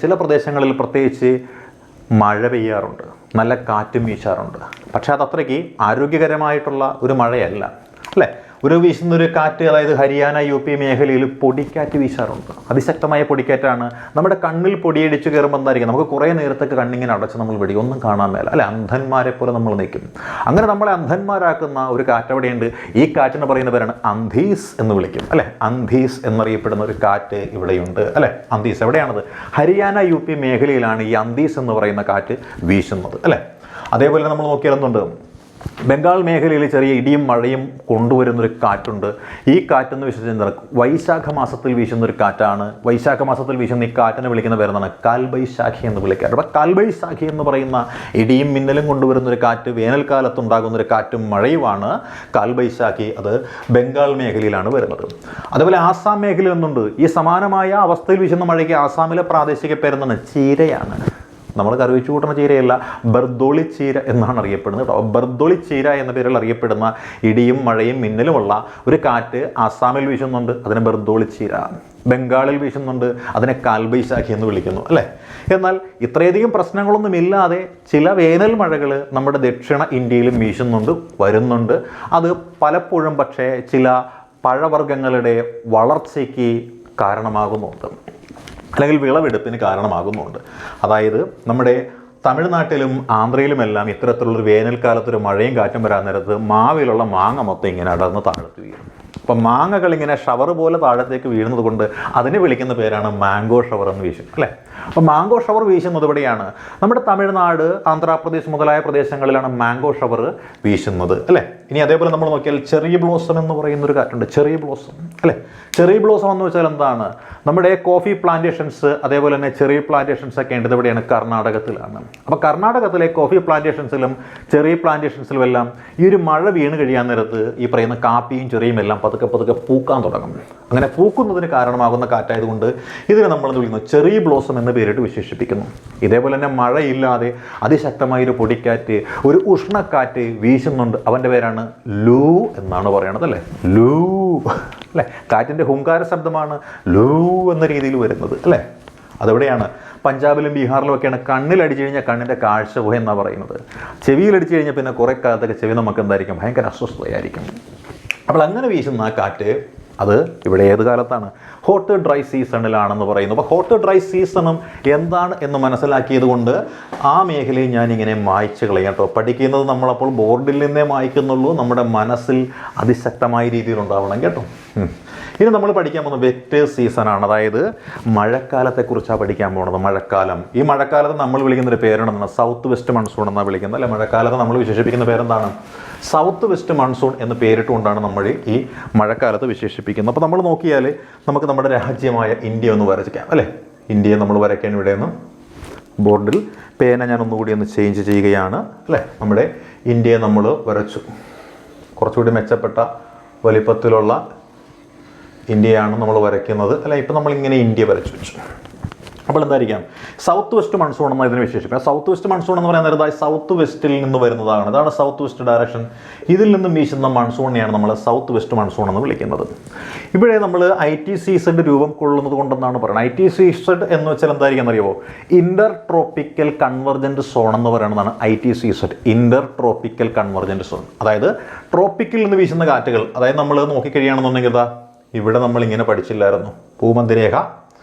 ചില പ്രദേശങ്ങളിൽ പ്രത്യേകിച്ച് മഴ പെയ്യാറുണ്ട്, നല്ല കാറ്റും വീശാറുണ്ട്. പക്ഷേ അതത്രയ്ക്ക് ആരോഗ്യകരമായിട്ടുള്ള ഒരു മഴയല്ല, അല്ലേ? ഒരു വീശുന്നൊരു കാറ്റ്, അതായത് ഹരിയാന UP മേഖലയിൽ പൊടിക്കാറ്റ് വീശാറുണ്ട്. അതിശക്തമായ പൊടിക്കാറ്റാണ്. നമ്മുടെ കണ്ണിൽ പൊടിയടിച്ച് കയറുമ്പോൾ എന്തായിരിക്കും, നമുക്ക് കുറേ നേരത്തേക്ക് കണ്ണിങ്ങനെ അടച്ച് നമ്മൾ വെടി ഒന്നും കാണാൻ മേല, അല്ലെ? അന്ധന്മാരെ പോലെ നമ്മൾ നിൽക്കും. അങ്ങനെ നമ്മളെ അന്ധന്മാരാക്കുന്ന ഒരു കാറ്റ് അവിടെയുണ്ട്. ഈ കാറ്റിന് പറയുന്ന പേരാണ് അന്ധീസ് എന്ന് വിളിക്കും, അല്ലെ? അന്ധീസ് എന്നറിയപ്പെടുന്ന ഒരു കാറ്റ് ഇവിടെയുണ്ട്, അല്ലെ? അന്ധീസ് എവിടെയാണത്? ഹരിയാന UP മേഖലയിലാണ് ഈ അന്ധീസ് എന്ന് പറയുന്ന കാറ്റ് വീശുന്നത്, അല്ലെ? അതേപോലെ നമ്മൾ നോക്കിയാൽ എന്തുണ്ട്, ബംഗാൾ മേഖലയിൽ ചെറിയ ഇടിയും മഴയും കൊണ്ടുവരുന്നൊരു കാറ്റുണ്ട്. ഈ കാറ്റെന്ന് വിശ്വസിച്ച് വൈശാഖ മാസത്തിൽ വീശുന്നൊരു കാറ്റാണ്. വൈശാഖ മാസത്തിൽ വീശുന്ന ഈ കാറ്റിനെ വിളിക്കുന്ന പേരെന്താണ്? കാൽബൈശാഖി എന്ന് വിളിക്കാറ്. അപ്പോൾ കാൽബൈശാഖി എന്ന് പറയുന്ന ഇടിയും മിന്നലും കൊണ്ടുവരുന്നൊരു കാറ്റ്, വേനൽക്കാലത്ത് ഉണ്ടാകുന്നൊരു കാറ്റും മഴയുമാണ് കാൽബൈശാഖി. അത് ബംഗാൾ മേഖലയിലാണ് വരുന്നത്. അതുപോലെ ആസാം മേഖലയിൽ നിന്നുണ്ട്. ഈ സമാനമായ അവസ്ഥയിൽ വീശുന്ന മഴയ്ക്ക് ആസാമിലെ പ്രാദേശിക പേരെന്താണ്? ചീരയാണ്. നമ്മൾ കറി വെച്ച് കൂട്ടുന്ന ചീരയല്ല, ബർദോളി ചീര എന്നാണ് അറിയപ്പെടുന്നത് കേട്ടോ. ബർദോളി ചീര എന്ന പേരിൽ അറിയപ്പെടുന്ന ഇടിയും മഴയും മിന്നലുമുള്ള ഒരു കാറ്റ് ആസാമിൽ വീശുന്നുണ്ട്, അതിനെ ബർദോളി ചീര. ബംഗാളിൽ വീശുന്നുണ്ട്, അതിനെ കാൽബൈശാഖി എന്ന് വിളിക്കുന്നു, അല്ലേ? എന്നാൽ ഇത്രയധികം പ്രശ്നങ്ങളൊന്നും ഇല്ലാതെ ചില വേനൽ മഴകൾ നമ്മുടെ ദക്ഷിണ ഇന്ത്യയിലും വീശുന്നുണ്ട്, വരുന്നുണ്ട്. അത് പലപ്പോഴും പക്ഷേ ചില പഴവർഗ്ഗങ്ങളുടെ വളർച്ചയ്ക്ക് കാരണമാകുന്നുണ്ട്, അല്ലെങ്കിൽ വിളവെടുപ്പിന് കാരണമാകുന്നുണ്ട്. അതായത് നമ്മുടെ തമിഴ്നാട്ടിലും ആന്ധ്രയിലുമെല്ലാം ഇത്തരത്തിലുള്ളൊരു വേനൽക്കാലത്തൊരു മഴയും കാറ്റും വരാൻ നേരത്ത് മാവിലുള്ള മാങ്ങ മൊത്തം ഇങ്ങനെ അടർന്ന് താഴത്ത് വീഴും. അപ്പം മാങ്ങകൾ ഇങ്ങനെ ഷവർ പോലെ താഴത്തേക്ക് വീഴുന്നത് കൊണ്ട് അതിനെ വിളിക്കുന്ന പേരാണ് മാംഗോ ഷവർ എന്ന് വീശും, അല്ലേ? അപ്പം മാംഗോ ഷവർ വീശുന്നത് ഇവിടെയാണ്. നമ്മുടെ തമിഴ്നാട്, ആന്ധ്രാപ്രദേശ് മുതലായ പ്രദേശങ്ങളിലാണ് മാംഗോ ഷവർ വീശുന്നത്, അല്ലേ? ഇനി അതേപോലെ നമ്മൾ നോക്കിയാൽ ചെറി ബ്ലോസം എന്ന് പറയുന്നൊരു കാറ്റുണ്ട്, ചെറി ബ്ലോസം, അല്ലേ? ചെറി ബ്ലോസം എന്ന് വെച്ചാൽ എന്താണ്? നമ്മുടെ കോഫി പ്ലാന്റേഷൻസ്, അതേപോലെ തന്നെ ചെറി പ്ലാന്റേഷൻസ് ഒക്കെ ഉണ്ട് എവിടെയാണ്? കർണാടകത്തിലാണ്. അപ്പോൾ കർണാടകത്തിലെ കോഫി പ്ലാന്റേഷൻസിലും ചെറി പ്ലാന്റേഷൻസിലും എല്ലാം ഈ ഒരു മഴ വീണ് കഴിയാൻ നേരത്ത് ഈ പറയുന്ന കാപ്പിയും ചെറിയും എല്ലാം പതുക്കെ പതുക്കെ പൂക്കാൻ തുടങ്ങും. അങ്ങനെ പൂക്കുന്നതിന് കാരണമാകുന്ന കാറ്റായതുകൊണ്ട് ഇതിനെ നമ്മൾ വിളിക്കുന്നു ചെറി ബ്ലോസം എന്ന പേരിട്ട് വിശേഷിപ്പിക്കുന്നു. ഇതേപോലെ തന്നെ മഴയില്ലാതെ അതിശക്തമായൊരു പൊടിക്കാറ്റ്, ഒരു ഉഷ്ണക്കാറ്റ് വീശുന്നുണ്ട്. അവൻ്റെ പേരാണ് ലൂ എന്നാണ് പറയണത്, അല്ലേ? ലൂ, അല്ലേ? കാറ്റിൻ്റെ ഹുങ്കാര ശബ്ദമാണ് ലൂ എന്ന രീതിയിൽ വരുന്നത്, അല്ലേ? അതെവിടെയാണ്? പഞ്ചാബിലും ബീഹാറിലും ഒക്കെയാണ് കണ്ണിലടിച്ചു കഴിഞ്ഞാൽ കണ്ണിൻ്റെ കാഴ്ച പോയി എന്നാണ് പറയുന്നത്. ചെവിയിലടിച്ചു കഴിഞ്ഞാൽ പിന്നെ കുറേ കാലത്തൊക്കെ ചെവി നമുക്ക് എന്തായിരിക്കും? ഭയങ്കര അസ്വസ്ഥതയായിരിക്കും. അപ്പോൾ അങ്ങനെ വീശുന്ന ആ കാറ്റ് അത് ഇവിടെ ഏത് കാലത്താണ്? ഹോട്ട് ഡ്രൈ സീസണിലാണെന്ന് പറയുന്നു. അപ്പോൾ ഹോട്ട് ഡ്രൈ സീസണും എന്താണ് എന്ന് മനസ്സിലാക്കിയത് കൊണ്ട് ആ മേഖലയിൽ ഞാനിങ്ങനെ മായ്ച്ച് കളയാം കേട്ടോ. പഠിക്കുന്നത് നമ്മളപ്പോൾ ബോർഡിൽ നിന്നേ മായ്ക്കുന്നുള്ളൂ, നമ്മുടെ മനസ്സിൽ അതിശക്തമായ രീതിയിൽ ഉണ്ടാവണം കേട്ടോ. ഇനി നമ്മൾ പഠിക്കാൻ പോകുന്നത് വെറ്റ് സീസണാണ്, അതായത് മഴക്കാലത്തെക്കുറിച്ചാണ് പഠിക്കാൻ പോകുന്നത്. മഴക്കാലം, ഈ മഴക്കാലത്ത് നമ്മൾ വിളിക്കുന്നൊരു പേരാണെന്നാണ് സൗത്ത് വെസ്റ്റ് മൺസൂൺ എന്നാണ് വിളിക്കുന്നത്, അല്ലെ? മഴക്കാലത്ത് നമ്മൾ വിശേഷിപ്പിക്കുന്ന പേരെന്താണ്? സൗത്ത് വെസ്റ്റ് മൺസൂൺ എന്ന് പേരിട്ടുകൊണ്ടാണ് നമ്മൾ ഈ മഴക്കാലത്ത് വിശേഷിപ്പിക്കുന്നത്. അപ്പോൾ നമ്മൾ നോക്കിയാൽ നമുക്ക് നമ്മുടെ രാജ്യമായ ഇന്ത്യ ഒന്ന് വരയ്ക്കാം, അല്ലേ? ഇന്ത്യയെ നമ്മൾ വരയ്ക്കാൻ ഇവിടെ നിന്ന് ബോർഡിൽ പേന ഞാൻ ഒന്നുകൂടി ഒന്ന് ചേഞ്ച് ചെയ്യുകയാണ്, അല്ലേ? നമ്മുടെ ഇന്ത്യയെ നമ്മൾ വരച്ചു. കുറച്ചുകൂടി മെച്ചപ്പെട്ട വലിപ്പത്തിലുള്ള ഇന്ത്യയാണ് നമ്മൾ വരയ്ക്കുന്നത്, അല്ല? ഇപ്പം നമ്മളിങ്ങനെ ഇന്ത്യ വരച്ചു വെച്ചു. അപ്പോൾ എന്തായിരിക്കാം? സൗത്ത് വെസ്റ്റ് മൺസൂൺ എന്ന് ഇതിനെ വിശേഷിപ്പിക്കാം. സൗത്ത് വെസ്റ്റ് മൺസൂൺ എന്ന് പറയുന്നത് സൗത്ത് വെസ്റ്റിൽ നിന്ന് വരുന്നതാണ്. അതാണ് സൗത്ത് വെസ്റ്റ് ഡയറക്ഷൻ. ഇതിൽ നിന്നും വീശുന്ന മൺസൂണിനെയാണ് നമ്മൾ സൗത്ത് വെസ്റ്റ് മൺസൂൺ എന്ന് വിളിക്കുന്നത്. ഇവിടെ നമ്മൾ ITCZ രൂപം കൊള്ളുന്നത് കൊണ്ടെന്നാണ് പറയുന്നത്. ITCZ എന്ന് വെച്ചാൽ എന്തായിരിക്കും അറിയുമോ? ഇന്റർ ട്രോപ്പിക്കൽ കൺവർജൻറ്റ് സോൺ എന്ന് പറയുന്നതാണ് ITCZ, Inter tropical convergent zone. അതായത് ട്രോപ്പിക്കിൽ നിന്ന് വീശുന്ന കാറ്റുകൾ, അതായത് നമ്മൾ നോക്കിക്കഴിയുകയാണെന്നുണ്ടെങ്കിൽ ഇവിടെ നമ്മൾ ഇങ്ങനെ പഠിച്ചില്ലായിരുന്നു, ഭൂമധ്യരേഖ,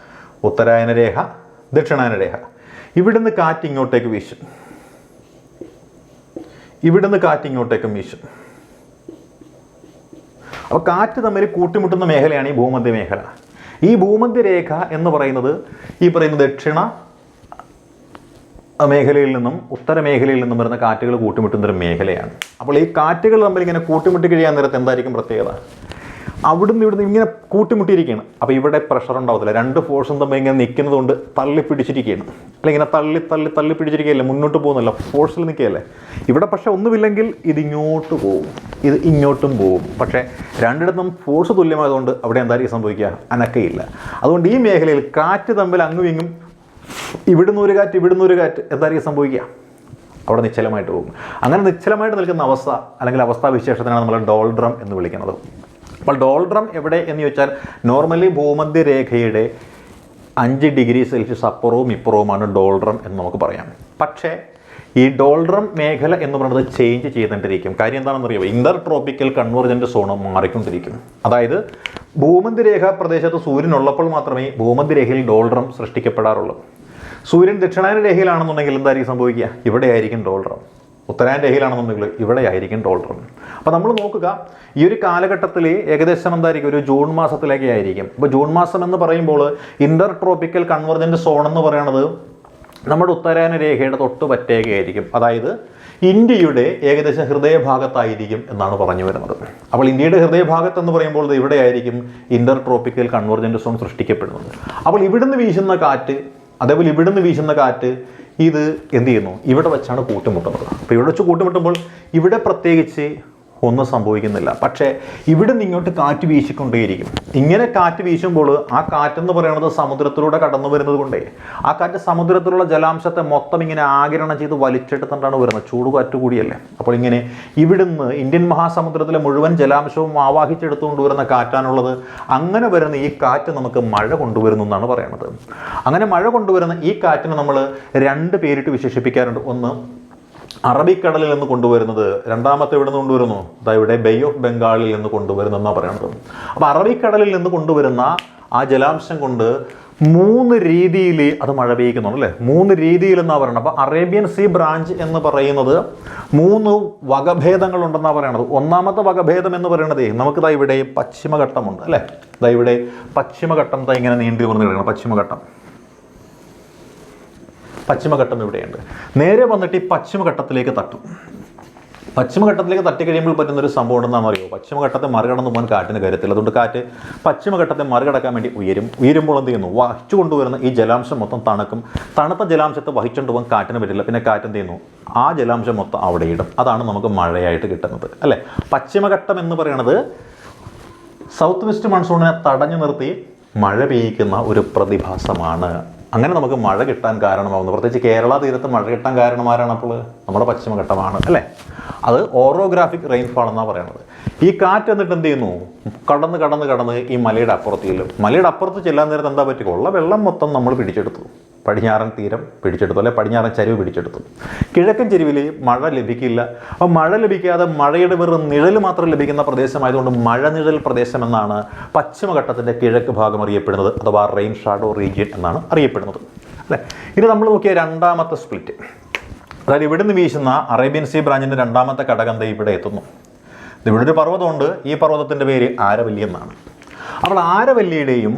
ഉത്തരായന രേഖ, ദക്ഷിണായന രേഖ. ഇവിടുന്ന് കാറ്റ് ഇങ്ങോട്ടേക്ക് വീശും, ഇവിടുന്ന് കാറ്റ് ഇങ്ങോട്ടേക്കും വീശും. അപ്പോൾ കാറ്റ് തമ്മിൽ കൂട്ടിമുട്ടുന്ന മേഖലയാണ് ഈ ഭൂമധ്യ മേഖല. ഈ ഭൂമധ്യരേഖ എന്ന് പറയുന്നത് ഈ പറയുന്ന ദക്ഷിണ മേഖലയിൽ നിന്നും ഉത്തര മേഖലയിൽ നിന്നും വരുന്ന കാറ്റുകൾ കൂട്ടിമുട്ടുന്നൊരു മേഖലയാണ്. അപ്പോൾ ഈ കാറ്റുകൾ തമ്മിൽ ഇങ്ങനെ കൂട്ടിമുട്ടി കഴിയാൻ നേരത്ത് എന്തായിരിക്കും പ്രത്യേകത? അവിടുന്ന് ഇവിടുന്ന് ഇങ്ങനെ കൂട്ടിമുട്ടിയിരിക്കുകയാണ്. അപ്പോൾ ഇവിടെ പ്രഷർ ഉണ്ടാവത്തില്ല, രണ്ട് ഫോഴ്സും തമ്മിൽ ഇങ്ങനെ നിൽക്കുന്നത് കൊണ്ട് തള്ളി പിടിച്ചിരിക്കുകയാണ്, അല്ലെങ്കിൽ ഇങ്ങനെ തള്ളി പിടിച്ചിരിക്കുകയല്ലേ, മുന്നോട്ട് പോകുന്നില്ല, ഫോഴ്സിൽ നിൽക്കുകയല്ലേ. ഇവിടെ പക്ഷേ ഒന്നുമില്ലെങ്കിൽ ഇത് ഇങ്ങോട്ട് പോകും, ഇത് ഇങ്ങോട്ടും പോകും. പക്ഷേ രണ്ടിടത്തും ഫോഴ്സ് തുല്യമായതുകൊണ്ട് അവിടെ എന്തായിരിക്കും സംഭവിക്കുക? അനക്കയില്ല. അതുകൊണ്ട് ഈ മേഖലയിൽ കാറ്റ് തമ്മിൽ അങ്ങും ഇങ്ങും, ഇവിടുന്ന് ഒരു കാറ്റ് എന്തായിരിക്കും സംഭവിക്കുക? അവിടെ നിശ്ചലമായിട്ട് പോകും. അങ്ങനെ നിശ്ചലമായിട്ട് നിൽക്കുന്ന അവസ്ഥ അല്ലെങ്കിൽ അവസ്ഥാവിശേഷത്തിനാണ് നമ്മൾ ഡോൾഡ്രം എന്ന് വിളിക്കുന്നത്. അപ്പോൾ ഡോൾഡ്രം എവിടെ എന്ന് ചോദിച്ചാൽ നോർമലി ഭൂമധ്യരേഖയുടെ 5 ഡിഗ്രി സെൽഷ്യസ് അപ്പുറവും ഇപ്പുറവുമാണ് ഡോൾഡ്രം എന്ന് നമുക്ക് പറയാം. പക്ഷേ ഈ ഡോൾഡ്രം മേഖല എന്ന് പറയുന്നത് ചേഞ്ച് ചെയ്തുകൊണ്ടിരിക്കും. കാര്യം എന്താണെന്നറിയാമോ? ഇന്റർ ട്രോപ്പിക്കൽ കൺവേർജന്റ് സോൺ മാറിക്കൊണ്ടിരിക്കും. അതായത് ഭൂമധ്യരേഖ പ്രദേശത്ത് സൂര്യൻ ഉള്ളപ്പോൾ മാത്രമേ ഭൂമധ്യരേഖയിൽ ഡോൾഡ്രം സൃഷ്ടിക്കപ്പെടാറുള്ളൂ. സൂര്യൻ ദക്ഷിണായന രേഖയിലാണെന്നുണ്ടെങ്കിൽ എന്തായിരിക്കും സംഭവിക്കുക? ഇവിടെയായിരിക്കും ഡോൾഡ്രം. ഉത്തരായന രേഖയിലാണെന്നുണ്ടെങ്കിൽ ഇവിടെയായിരിക്കും ഡോൾഡ്രം. അപ്പോൾ നമ്മൾ നോക്കുക, ഈ ഒരു കാലഘട്ടത്തിൽ ഏകദേശം എന്തായിരിക്കും? ഒരു ജൂൺ മാസത്തിലേക്ക് ആയിരിക്കും. അപ്പോൾ ജൂൺ മാസം എന്ന് പറയുമ്പോൾ ഇന്റർ ട്രോപ്പിക്കൽ കൺവേർജന്റ് സോൺ എന്ന് പറയുന്നത് നമ്മുടെ ഉത്തരായന രേഖയുടെ തൊട്ട് പറ്റേകയായിരിക്കും. അതായത് ഇന്ത്യയുടെ ഏകദേശം ഹൃദയഭാഗത്തായിരിക്കും എന്നാണ് പറഞ്ഞു വരുന്നത്. അപ്പോൾ ഇന്ത്യയുടെ ഹൃദയഭാഗത്ത് എന്ന് പറയുമ്പോൾ ഇവിടെയായിരിക്കും ഇന്റർ ട്രോപ്പിക്കൽ കൺവേർജന്റ് സോൺ സൃഷ്ടിക്കപ്പെടുന്നത്. അപ്പോൾ ഇവിടുന്ന് വീശുന്ന കാറ്റ്, അതേപോലെ ഇവിടുന്ന് വീശുന്ന കാറ്റ് ഇത് എന്ത് ചെയ്യുന്നു? ഇവിടെ വെച്ചാണ് കൂട്ടിമുട്ടുന്നത്. അപ്പോൾ ഇവിടെ വെച്ച് കൂട്ടിമുട്ടുമ്പോൾ ഇവിടെ പ്രത്യേകിച്ച് ഒന്നും സംഭവിക്കുന്നില്ല. പക്ഷേ ഇവിടെ നിന്ന് ഇങ്ങോട്ട് കാറ്റ് വീശിക്കൊണ്ടേയിരിക്കും. ഇങ്ങനെ കാറ്റ് വീശുമ്പോൾ ആ കാറ്റെന്ന് പറയുന്നത് സമുദ്രത്തിലൂടെ കടന്നു വരുന്നത് കൊണ്ടേ ആ കാറ്റ് സമുദ്രത്തിലുള്ള ജലാംശത്തെ മൊത്തം ഇങ്ങനെ ആഗിരണം ചെയ്ത് വലിച്ചെടുത്തുകൊണ്ടാണ് വരുന്നത്. ചൂടുകാറ്റ് കൂടിയല്ലേ. അപ്പോൾ ഇങ്ങനെ ഇവിടുന്ന് ഇന്ത്യൻ മഹാസമുദ്രത്തിലെ മുഴുവൻ ജലാംശവും ആവാഹിച്ചെടുത്തുകൊണ്ട് വരുന്ന കാറ്റാണുള്ളത്. അങ്ങനെ വരുന്ന ഈ കാറ്റ് നമുക്ക് മഴ കൊണ്ടുവരുന്നു എന്നാണ് പറയുന്നത്. അങ്ങനെ മഴ കൊണ്ടുവരുന്ന ഈ കാറ്റിന് നമ്മൾ രണ്ട് പേരിട്ട് വിശേഷിപ്പിക്കാറുണ്ട്. ഒന്ന് അറബിക്കടലിൽ നിന്ന് കൊണ്ടുവരുന്നത്, രണ്ടാമത്തെ ഇവിടെ നിന്ന് കൊണ്ടുവരുന്നു ഇവിടെ ബേ ഓഫ് ബംഗാളിൽ നിന്ന് കൊണ്ടുവരുന്നെന്നാണ് പറയുന്നത്. അപ്പോൾ അറബിക്കടലിൽ നിന്ന് കൊണ്ടുവരുന്ന ആ ജലാംശം കൊണ്ട് 3 രീതിയിൽ അത് മഴ പെയ്യിക്കുന്നുണ്ട് അല്ലേ? 3 രീതിയിൽ എന്നാണ് പറയുന്നത്. അപ്പോൾ അറേബ്യൻ സീ ബ്രാഞ്ച് എന്ന് പറയുന്നത് 3 വകഭേദങ്ങളുണ്ടെന്നാണ് പറയുന്നത്. ഒന്നാമത്തെ വകഭേദം എന്ന് പറയുന്നത് നമുക്കിതാ ഇവിടെ പശ്ചിമഘട്ടമുണ്ട് അല്ലേ? ഇതാ ഇവിടെ പശ്ചിമഘട്ടം ഇങ്ങനെ നീണ്ടു വന്ന് കിടക്കണം. പശ്ചിമഘട്ടം ഇവിടെയുണ്ട്. നേരെ വന്നിട്ട് ഈ പശ്ചിമഘട്ടത്തിലേക്ക് തട്ടും. പശ്ചിമഘട്ടത്തിലേക്ക് തട്ടിക്കഴിയുമ്പോൾ പറ്റുന്നൊരു സംഭവം ഉണ്ടെന്നാണ് അറിയുമോ? പശ്ചിമഘട്ടത്തെ മറികടന്ന് പോകാൻ കാറ്റിന് കരുത്തില്ല. അതുകൊണ്ട് കാറ്റ് പശ്ചിമഘട്ടത്തെ മറികടക്കാൻ വേണ്ടി ഉയരുമ്പോൾ എന്ത് ചെയ്യുന്നു? വഹിച്ചു കൊണ്ടുവരുന്ന ഈ ജലാംശം മൊത്തം തണുക്കും. തണുത്ത ജലാംശത്തെ വഹിച്ചുകൊണ്ട് പോകാൻ കാറ്റിന് പറ്റില്ല. പിന്നെ കാറ്റ് എന്ത് ചെയ്യുന്നു? ആ ജലാംശം മൊത്തം അവിടെ ഇടും. അതാണ് നമുക്ക് മഴയായിട്ട് കിട്ടുന്നത് അല്ലേ? പശ്ചിമഘട്ടം എന്ന് പറയുന്നത് സൗത്ത് വെസ്റ്റ് മൺസൂണിനെ തടഞ്ഞു നിർത്തി മഴ പെയ്യിക്കുന്ന ഒരു പ്രതിഭാസമാണ്. അങ്ങനെ നമുക്ക് മഴ കിട്ടാൻ കാരണമാകുന്നു. പ്രത്യേകിച്ച് കേരള തീരത്ത് മഴ കിട്ടാൻ കാരണമാരാണ്? അപ്പോൾ നമ്മുടെ പശ്ചിമഘട്ടമാണ് അല്ലേ? അത് ഓറോഗ്രാഫിക് റെയിൻഫാൾ എന്നാണ് പറയുന്നത്. ഈ കാറ്റ് എന്നിട്ട് എന്ത് ചെയ്യുന്നു? കടന്ന് ഈ മലയുടെ അപ്പുറത്ത് ചെല്ലും. മലയുടെ അപ്പുറത്ത് ചെല്ലാൻ നേരത്ത് എന്താ പറ്റുക? ഉള്ള വെള്ളം മൊത്തം നമ്മൾ പിടിച്ചെടുത്തു. പടിഞ്ഞാറൻ തീരം പിടിച്ചെടുത്തു അല്ലെ? പടിഞ്ഞാറൻ ചരിവ് പിടിച്ചെടുത്തു. കിഴക്കൻ ചരിവിൽ മഴ ലഭിക്കില്ല. അപ്പോൾ മഴ ലഭിക്കാതെ മഴയുടെ വെറും നിഴൽ മാത്രം ലഭിക്കുന്ന പ്രദേശമായതുകൊണ്ട് മഴനിഴൽ പ്രദേശം എന്നാണ് പശ്ചിമഘട്ടത്തിൻ്റെ കിഴക്ക് ഭാഗം അറിയപ്പെടുന്നത്, അഥവാ റെയിൻ ഷാഡോ റീജിയൻ എന്നാണ് അറിയപ്പെടുന്നത് അല്ലേ? ഇനി നമ്മൾ നോക്കിയ രണ്ടാമത്തെ സ്പ്ലിറ്റ്, അതായത് ഇവിടുന്ന് വീശുന്ന അറേബ്യൻ സീ ബ്രാഞ്ചിൻ്റെ രണ്ടാമത്തെ ഘടകം ഇവിടെ എത്തുന്നു. ഇവിടെ ഒരു പർവ്വതമുണ്ട്. ഈ പർവ്വതത്തിൻ്റെ പേര് ആരവല്ലി എന്നാണ്. അപ്പോൾ ആരവല്ലിയുടെയും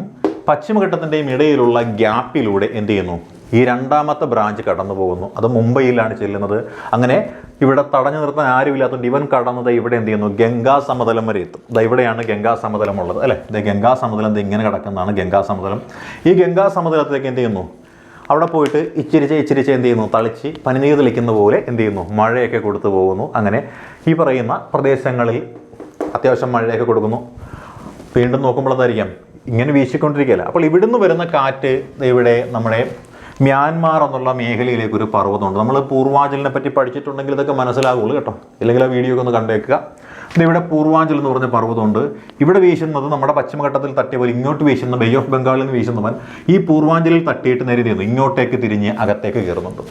പശ്ചിമഘട്ടത്തിൻ്റെയും ഇടയിലുള്ള ഗ്യാപ്പിലൂടെ എന്ത് ചെയ്യുന്നു? ഈ രണ്ടാമത്തെ ബ്രാഞ്ച് കടന്നു പോകുന്നു. അത് മുംബൈയിലാണ് ചെല്ലുന്നത്. അങ്ങനെ ഇവിടെ തടഞ്ഞു നിർത്താൻ ആരുമില്ലാത്തതുകൊണ്ട് ഇവൻ കടന്നത് ഇവിടെ എന്ത് ചെയ്യുന്നു? ഗംഗാ സമതലം വരെ എത്തും. ഇവിടെയാണ് ഗംഗാ സമതലം ഉള്ളത് അല്ലേ? ഗംഗാ സമതലം ഇങ്ങനെ കിടക്കുന്നതാണ് ഗംഗാ സമതലം. ഈ ഗംഗാ സമതലത്തിലേക്ക് എന്ത് ചെയ്യുന്നു? അവിടെ പോയിട്ട് ഇച്ചിരിച്ച് എന്ത് ചെയ്യുന്നു? തളിച്ച് പനിനീർ തെളിക്കുന്ന പോലെ എന്ത് ചെയ്യുന്നു? മഴയൊക്കെ കൊടുത്തു പോകുന്നു. അങ്ങനെ ഈ പറയുന്ന പ്രദേശങ്ങളിൽ അത്യാവശ്യം മഴയൊക്കെ കൊടുക്കുന്നു. വീണ്ടും നോക്കുമ്പോൾ എന്തായിരിക്കാം? ഇങ്ങനെ വീശിക്കൊണ്ടിരിക്കുകയല്ല. അപ്പോൾ ഇവിടുന്ന് വരുന്ന കാറ്റ് ഇവിടെ നമ്മുടെ മ്യാൻമാർ എന്നുള്ള മേഖലയിലേക്ക് ഒരു പർവ്വതമുണ്ട്. നമ്മൾ പൂർവാഞ്ചലിനെ പറ്റി പഠിച്ചിട്ടുണ്ടെങ്കിൽ ഇതൊക്കെ മനസ്സിലാകുള്ളൂ കേട്ടോ. ഇല്ലെങ്കിൽ ആ വീഡിയോ ഒക്കെ ഒന്ന് കണ്ടേക്കുക. ഇവിടെ പൂർവാഞ്ചൽ എന്ന് പറഞ്ഞ പർവ്വതമുണ്ട്. ഇവിടെ വീശുന്നത് നമ്മുടെ പശ്ചിമഘട്ടത്തിൽ തട്ടിയ പോലെ ഇങ്ങോട്ട് വീശുന്ന ബേ ഓഫ് ബംഗാളിൽ നിന്ന് വീശുന്നവൻ ഈ പൂർവാഞ്ചലിൽ തട്ടിയിട്ട് നേരെ ചെയ്യുന്നു, ഇങ്ങോട്ടേക്ക് തിരിഞ്ഞ് അകത്തേക്ക് കയറുന്നുണ്ട്.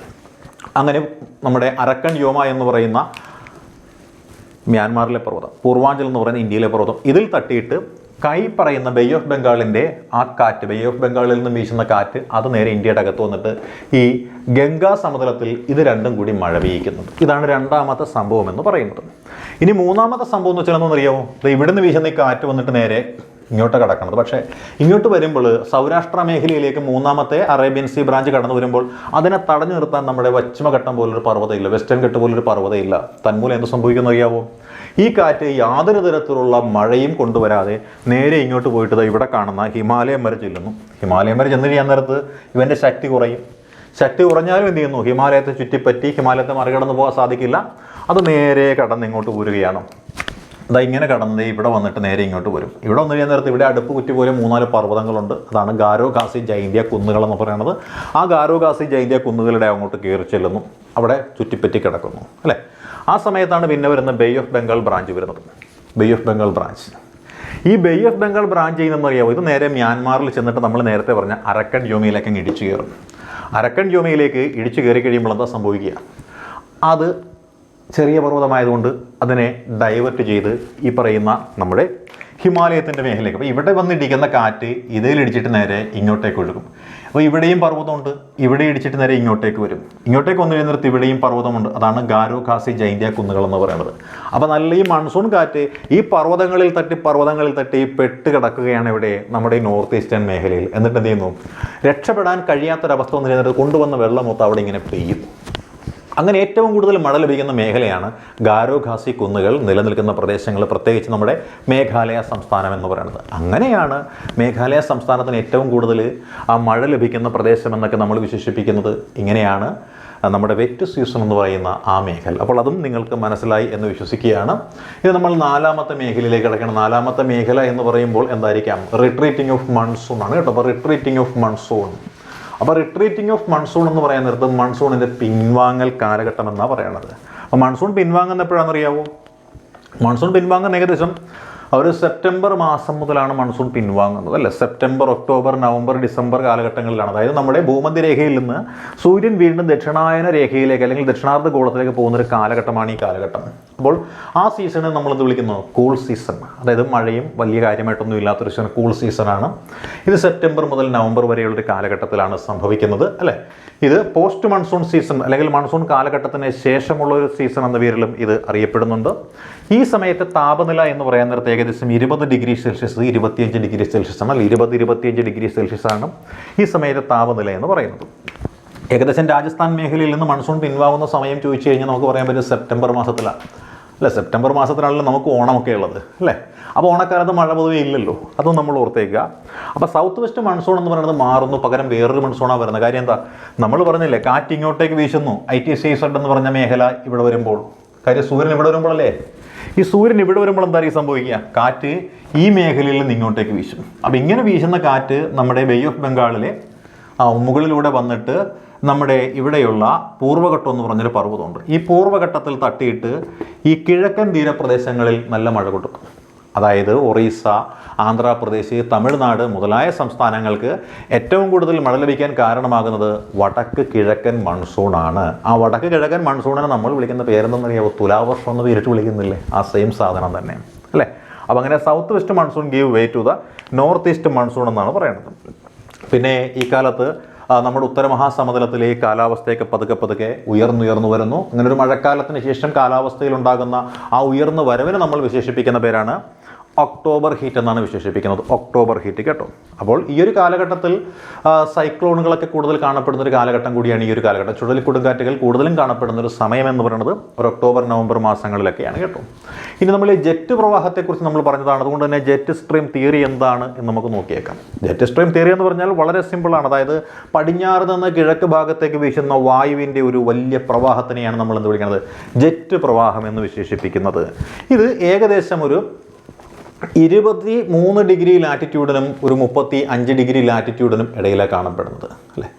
അങ്ങനെ നമ്മുടെ അരക്കൺ യോമ എന്ന് പറയുന്ന മ്യാൻമാറിലെ പർവ്വതം, പൂർവാഞ്ചൽ എന്ന് പറയുന്ന ഇന്ത്യയിലെ പർവ്വതം, ഇതിൽ തട്ടിയിട്ട് പറയുന്ന ബേ ഓഫ് ബംഗാളിൻ്റെ ആ കാറ്റ്, ബേ ഓഫ് ബംഗാളിൽ നിന്ന് വീശുന്ന കാറ്റ് അത് നേരെ ഇന്ത്യയുടെ അകത്ത് വന്നിട്ട് ഈ ഗംഗാ സമതലത്തിൽ ഇത് രണ്ടും കൂടി മഴ പെയ്യിക്കുന്നുണ്ട്. ഇതാണ് രണ്ടാമത്തെ സംഭവം എന്ന് പറയുന്നത്. ഇനി മൂന്നാമത്തെ സംഭവം എന്ന് വെച്ചാൽ എന്നറിയാമോ? ഇവിടുന്ന് വീശുന്ന ഈ കാറ്റ് വന്നിട്ട് നേരെ ഇങ്ങോട്ട് കടക്കുന്നത്. പക്ഷേ ഇങ്ങോട്ട് വരുമ്പോൾ സൗരാഷ്ട്ര മേഖലയിലേക്ക് മൂന്നാമത്തെ അറേബ്യൻ സീ ബ്രാഞ്ച് കടന്നു വരുമ്പോൾ അതിനെ തടഞ്ഞു നിർത്താൻ നമ്മുടെ പശ്ചിമഘട്ടം പോലൊരു പർവ്വതമില്ല, വെസ്റ്റേൺ ഘട്ട് പോലൊരു പർവ്വതമില്ല. തന്മൂലം എന്ത് സംഭവിക്കുന്നു അറിയാവോ? ഈ കാറ്റ് യാതൊരു തരത്തിലുള്ള മഴയും കൊണ്ടുവരാതെ നേരെ ഇങ്ങോട്ട് പോയിട്ട് ഇവിടെ കാണുന്ന ഹിമാലയം വരെ ചെല്ലുന്നു. ഹിമാലയം വരെ ചെന്ന് ചെയ്യാൻ നേരത്ത് ഇവൻ്റെ ശക്തി കുറയും. ശക്തി കുറഞ്ഞാലും എന്ത് ചെയ്യുന്നു? ഹിമാലയത്തെ ചുറ്റിപ്പറ്റി ഹിമാലയത്തെ മറികടന്ന് പോകാൻ സാധിക്കില്ല. അത് നേരെ കടന്ന് ഇങ്ങോട്ട് പോരുകയാണ്. ഇങ്ങനെ കടന്നത് ഇവിടെ വന്നിട്ട് നേരെ ഇങ്ങോട്ട് വരും. ഇവിടെ വന്നു കഴിഞ്ഞാൽ നേരത്തെ ഇവിടെ അടുപ്പ് കുറ്റി പോലെ 3-4 പർവ്വതങ്ങളുണ്ട്. അതാണ് ഗാരോ ഖാസി ജൈന്ത്യ കുന്നുകൾ എന്ന് പറയുന്നത്. ആ ഗാരോ ഖാസി ജൈന്ത്യ കുന്നുകളുടെ അങ്ങോട്ട് കയറി ചെല്ലുന്നു, അവിടെ ചുറ്റിപ്പറ്റി കിടക്കുന്നു അല്ലേ? ആ സമയത്താണ് പിന്നെ വരുന്ന ബേ ഓഫ് ബംഗാൾ ബ്രാഞ്ച് വരുന്നത്. ബേ ഓഫ് ബംഗാൾ ബ്രാഞ്ച്, ഈ ബേ ഓഫ് ബംഗാൾ ബ്രാഞ്ച് ചെയ്യുന്നതെന്ന് അറിയാമോ? ഇത് നേരെ മ്യാൻമാറിൽ ചെന്നിട്ട് നമ്മൾ നേരത്തെ പറഞ്ഞ അരക്കൺ യോമയിലേക്ക് ഇടിച്ചു കയറും. അരക്കൻ വ്യോമയിലേക്ക് ഇടിച്ചു കയറി കഴിയുമ്പോൾ എന്താ സംഭവിക്കുക? അത് ചെറിയ പർവ്വതമായതുകൊണ്ട് അതിനെ ഡൈവേർട്ട് ചെയ്ത് ഈ പറയുന്ന നമ്മുടെ ഹിമാലയത്തിൻ്റെ മേഖലയ്ക്ക്, അപ്പോൾ ഇവിടെ വന്നിടിക്കുന്ന കാറ്റ് ഇതിലിടിച്ചിട്ട് നേരെ ഇങ്ങോട്ടേക്ക് ഒഴുകും. അപ്പോൾ ഇവിടെയും പർവ്വതമുണ്ട്, ഇവിടെ ഇടിച്ചിട്ട് നേരെ ഇങ്ങോട്ടേക്ക് വരും. ഇങ്ങോട്ടേക്ക് വന്നു കഴിയുന്നിടത്ത് ഇവിടെയും പർവ്വതമുണ്ട്. അതാണ് ഗാരോ ഖാസി ജൈന്ത്യ കുന്നുകൾ എന്ന് പറയുന്നത്. അപ്പോൾ നല്ല ഈ മൺസൂൺ കാറ്റ് ഈ പർവ്വതങ്ങളിൽ തട്ടി പെട്ട് കിടക്കുകയാണ് ഇവിടെ നമ്മുടെ ഈ നോർത്ത് ഈസ്റ്റേൺ മേഖലയിൽ. എന്നിട്ട് എന്ത് ചെയ്യുന്നു? രക്ഷപ്പെടാൻ കഴിയാത്തൊരവസ്ഥ വന്നു കഴിഞ്ഞിട്ട് കൊണ്ടുവന്ന വെള്ളം മൊത്തം അവിടെ ഇങ്ങനെ പെയ്യും. അങ്ങനെ ഏറ്റവും കൂടുതൽ മഴ ലഭിക്കുന്ന മേഖലയാണ് ഗാരോ ഖാസി കുന്നുകൾ നിലനിൽക്കുന്ന പ്രദേശങ്ങൾ, പ്രത്യേകിച്ച് നമ്മുടെ മേഘാലയ സംസ്ഥാനം എന്ന് പറയുന്നത്. അങ്ങനെയാണ് മേഘാലയ സംസ്ഥാനത്തിന് ഏറ്റവും കൂടുതൽ ആ മഴ ലഭിക്കുന്ന പ്രദേശം എന്നൊക്കെ നമ്മൾ വിശേഷിപ്പിക്കുന്നത്. ഇങ്ങനെയാണ് നമ്മുടെ വെറ്റ് സീസൺ എന്ന് പറയുന്ന ആ മേഖല. അപ്പോൾ അതും നിങ്ങൾക്ക് മനസ്സിലായി എന്ന് വിശ്വസിക്കുകയാണ്. ഇത് നമ്മൾ 4ാമത്തെ മേഖലയിലേക്ക് കിടക്കണം. 4ാമത്തെ മേഖല എന്ന് പറയുമ്പോൾ എന്തായിരിക്കാം? റിട്രീറ്റിംഗ് ഓഫ് മൺസൂൺ ആണ് കേട്ടോ. അപ്പോൾ റിട്രീറ്റിംഗ് ഓഫ് മൺസൂൺ. അപ്പോൾ റിട്രീറ്റിംഗ് ഓഫ് മൺസൂൺ എന്ന് പറയാൻ നേരത്ത് മൺസൂണിൻ്റെ പിൻവാങ്ങൽ കാലഘട്ടം എന്നാണ് പറയണത്. അപ്പോൾ മൺസൂൺ പിൻവാങ്ങുന്ന എപ്പോഴാണെന്നറിയാവോ? മൺസൂൺ പിൻവാങ്ങുന്ന ഏകദേശം ഒരു സെപ്റ്റംബർ മാസം മുതലാണ് മൺസൂൺ പിൻവാങ്ങുന്നത്, അല്ലേ? സെപ്റ്റംബർ, ഒക്ടോബർ, നവംബർ, ഡിസംബർ കാലഘട്ടങ്ങളിലാണ്. അതായത് നമ്മുടെ ഭൂമധ്യരേഖയിൽ നിന്ന് സൂര്യൻ വീണ്ടും ദക്ഷിണായന രേഖയിലേക്ക് അല്ലെങ്കിൽ ദക്ഷിണാർദ്ധ ഗോളത്തിലേക്ക് പോകുന്നൊരു കാലഘട്ടമാണ് ഈ കാലഘട്ടം. അപ്പോൾ ആ സീസണ് നമ്മളെന്ത് വിളിക്കുന്നു? Cool season. അതായത് മഴയും വലിയ കാര്യമായിട്ടൊന്നും ഇല്ലാത്തൊരു സീസൺ, കൂൾ സീസണാണ്. ഇത് സെപ്റ്റംബർ മുതൽ നവംബർ വരെയുള്ളൊരു കാലഘട്ടത്തിലാണ് സംഭവിക്കുന്നത്, അല്ലേ? ഇത് പോസ്റ്റ് മൺസൂൺ സീസൺ അല്ലെങ്കിൽ മൺസൂൺ കാലഘട്ടത്തിന് ശേഷമുള്ള ഒരു സീസൺ എന്ന പേരിലും ഇത് അറിയപ്പെടുന്നുണ്ട്. ഈ സമയത്തെ താപനില എന്ന് പറയാൻ നേരത്തെ ഏകദേശം 20 ഡിഗ്രി സെൽഷ്യസ് 25 ഡിഗ്രി സെൽഷ്യസ് ആണ്. 20-25 ഡിഗ്രി സെൽഷ്യസ് ആണ് ഈ സമയത്തെ താപനില എന്ന് പറയുന്നത്. ഏകദേശം രാജസ്ഥാൻ മേഖലയിൽ നിന്ന് മൺസൂൺ പിൻവാങ്ങുന്ന സമയം ചോദിച്ചു കഴിഞ്ഞാൽ നമുക്ക് പറയാൻ പറ്റും സെപ്റ്റംബർ മാസത്തിലാണ്, അല്ലേ? സെപ്റ്റംബർ മാസത്തിലാണല്ലോ നമുക്ക് ഓണമൊക്കെ ഉള്ളത്, അല്ലേ? അപ്പോൾ ഓണക്കാലത്ത് മഴ പൊതുവേ ഇല്ലല്ലോ, അതും നമ്മൾ ഓർത്തേക്കുക. അപ്പോൾ സൗത്ത് വെസ്റ്റ് മൺസൂൺ എന്ന് പറയുന്നത് മാറുന്നു, പകരം വേറൊരു മൺസൂണാണ് വരുന്നത്. കാര്യം എന്താ? നമ്മൾ പറഞ്ഞില്ലേ, കാറ്റ് ഇങ്ങോട്ടേക്ക് വീശുന്നു. ITCZ എന്ന് പറഞ്ഞ മേഖല ഇവിടെ വരുമ്പോൾ, കാര്യം സൂര്യൻ ഇവിടെ വരുമ്പോഴല്ലേ, ഈ സൂര്യൻ ഇവിടെ വരുമ്പോൾ എന്തായിരിക്കും സംഭവിക്കുക? കാറ്റ് ഈ മേഖലയിൽ നിന്ന് ഇങ്ങോട്ടേക്ക് വീശും. അപ്പോൾ ഇങ്ങനെ വീശുന്ന കാറ്റ് നമ്മുടെ ബേ ഓഫ് ബംഗാളിലെ മുകളിലൂടെ വന്നിട്ട് നമ്മുടെ ഇവിടെയുള്ള പൂർവ്വഘട്ടം എന്ന് പറഞ്ഞൊരു പർവ്വതമുണ്ട്. ഈ പൂർവ്വഘട്ടത്തിൽ തട്ടിയിട്ട് ഈ കിഴക്കൻ തീരപ്രദേശങ്ങളിൽ നല്ല മഴ കൊടുക്കും. അതായത് ഒറീസ, ആന്ധ്രാപ്രദേശ്, തമിഴ്നാട് മുതലായ സംസ്ഥാനങ്ങൾക്ക് ഏറ്റവും കൂടുതൽ മഴ ലഭിക്കാൻ കാരണമാകുന്നത് വടക്ക് കിഴക്കൻ മൺസൂണാണ്. ആ വടക്ക് കിഴക്കൻ മൺസൂണിനെ നമ്മൾ വിളിക്കുന്ന പേരെന്തെന്നറിയാമോ? തുലാവർഷം എന്ന് പേരിട്ട് വിളിക്കുന്നില്ലേ? ആ സെയിം സാധനം തന്നെ, അല്ലേ? അപ്പോൾ അങ്ങനെ south west monsoon give way to the north east monsoon എന്നാണ് പറയുന്നത്. പിന്നെ ഈ കാലത്ത് നമ്മുടെ ഉത്തരമഹാസമതലത്തിലെ കാലാവസ്ഥയൊക്കെ പതുക്കെ ഉയർന്നു വരുന്നു. അങ്ങനെ ഒരു മഴക്കാലത്തിന് ശേഷം കാലാവസ്ഥയിൽ ഉണ്ടാകുന്ന ആ ഉയർന്നു വരവിനെ നമ്മൾ വിശേഷിപ്പിക്കുന്ന പേരാണ് ഒക്ടോബർ ഹീറ്റ് എന്നാണ് വിശേഷിപ്പിക്കുന്നത്. ഒക്ടോബർ ഹീറ്റ് കേട്ടോ. അപ്പോൾ ഈ ഒരു കാലഘട്ടത്തിൽ സൈക്ലോണുകളൊക്കെ കൂടുതൽ കാണപ്പെടുന്ന ഒരു കാലഘട്ടം കൂടിയാണ് ഈ ഒരു കാലഘട്ടം. ചുഴലിക്കൊടുങ്കാറ്റുകൾ കൂടുതലും കാണപ്പെടുന്ന ഒരു സമയം എന്ന് പറയുന്നത് ഒരു ഒക്ടോബർ നവംബർ മാസങ്ങളിലൊക്കെയാണ് കേട്ടോ. ഇനി നമ്മൾ ഈ ജെറ്റ് പ്രവാഹത്തെക്കുറിച്ച് നമ്മൾ പറഞ്ഞതാണ്. അതുകൊണ്ട് തന്നെ ജെറ്റ് സ്ട്രീം തിയറി എന്താണ് എന്ന് നമുക്ക് നോക്കിയേക്കാം. ജെറ്റ് സ്ട്രീം തിയറി എന്ന് പറഞ്ഞാൽ വളരെ സിമ്പിളാണ്. അതായത് പടിഞ്ഞാറ് നിന്ന് കിഴക്ക് ഭാഗത്തേക്ക് വീശുന്ന വായുവിൻ്റെ ഒരു വലിയ പ്രവാഹത്തിനെയാണ് നമ്മൾ എന്ത് വിളിക്കുന്നത്? ജെറ്റ് പ്രവാഹം എന്ന് വിശേഷിപ്പിക്കുന്നത്. ഇത് ഏകദേശം ഒരു 23 ഡിഗ്രി ലാറ്റിറ്റ്യൂഡിനും ഒരു 35 ഡിഗ്രി ലാറ്റിറ്റ്യൂഡിനും ഇടയിലാണ് കാണപ്പെടുന്നത്, അല്ലേ?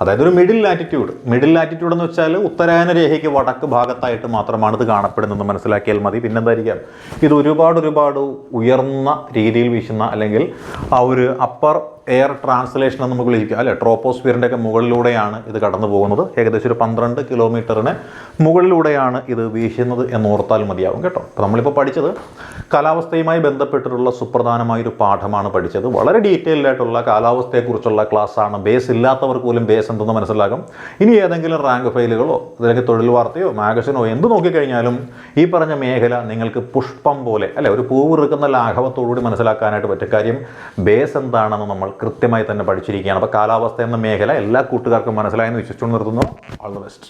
അതായത് ഒരു മിഡിൽ ലാറ്റിറ്റ്യൂഡ് എന്ന് വെച്ചാൽ ഉത്തരായന രേഖയ്ക്ക് വടക്ക് ഭാഗത്തായിട്ട് മാത്രമാണ് ഇത് കാണപ്പെടുന്നതെന്ന് മനസ്സിലാക്കിയാൽ മതി. പിന്നെന്തായിരിക്കാം? ഇത് ഒരുപാട് ഉയർന്ന രീതിയിൽ വീശുന്ന അല്ലെങ്കിൽ ആ ഒരു അപ്പർ എയർ ട്രാൻസ്ലേഷൻ എന്ന് നമുക്ക് വിളിക്കുക, അല്ലേ? ട്രോപ്പോസ്ഫിയറിൻ്റെ ഒക്കെ മുകളിലൂടെയാണ് ഇത് കടന്നു പോകുന്നത്. ഏകദേശം ഒരു 12 കിലോമീറ്ററിന് മുകളിലൂടെയാണ് ഇത് വീശുന്നത് എന്നോർത്താൽ മതിയാവും കേട്ടോ. അപ്പോൾ നമ്മളിപ്പോൾ പഠിച്ചത് കാലാവസ്ഥയുമായി ബന്ധപ്പെട്ടിട്ടുള്ള സുപ്രധാനമായൊരു പാഠമാണ് പഠിച്ചത്. വളരെ ഡീറ്റെയിൽഡ് ആയിട്ടുള്ള കാലാവസ്ഥയെക്കുറിച്ചുള്ള ക്ലാസ്സാണ്. ബേസ് ഇല്ലാത്തവർക്ക് പോലും ബേസ് എന്തെന്ന് മനസ്സിലാകും. ഇനി ഏതെങ്കിലും റാങ്ക് ഫയലുകളോ അല്ലെങ്കിൽ തൊഴിൽ വാർത്തയോ മാഗസിനോ എന്ത് നോക്കിക്കഴിഞ്ഞാലും ഈ പറഞ്ഞ മേഖല നിങ്ങൾക്ക് പുഷ്പം പോലെ, അല്ലെ, ഒരു പൂവിറുക്കുന്ന ലാഘവത്തോടുകൂടി മനസ്സിലാക്കാനായിട്ട് പറ്റും. കാര്യം ബേസ് എന്താണെന്ന് നമ്മൾ കൃത്യമായി തന്നെ പഠിച്ചിരിക്കുകയാണ്. അപ്പോൾ കാലാവസ്ഥ എന്ന മേഖല എല്ലാ കൂട്ടുകാർക്കും മനസ്സിലായെന്ന് വിശ്വസിച്ചുകൊണ്ട് നിർത്തുന്നു. All the best.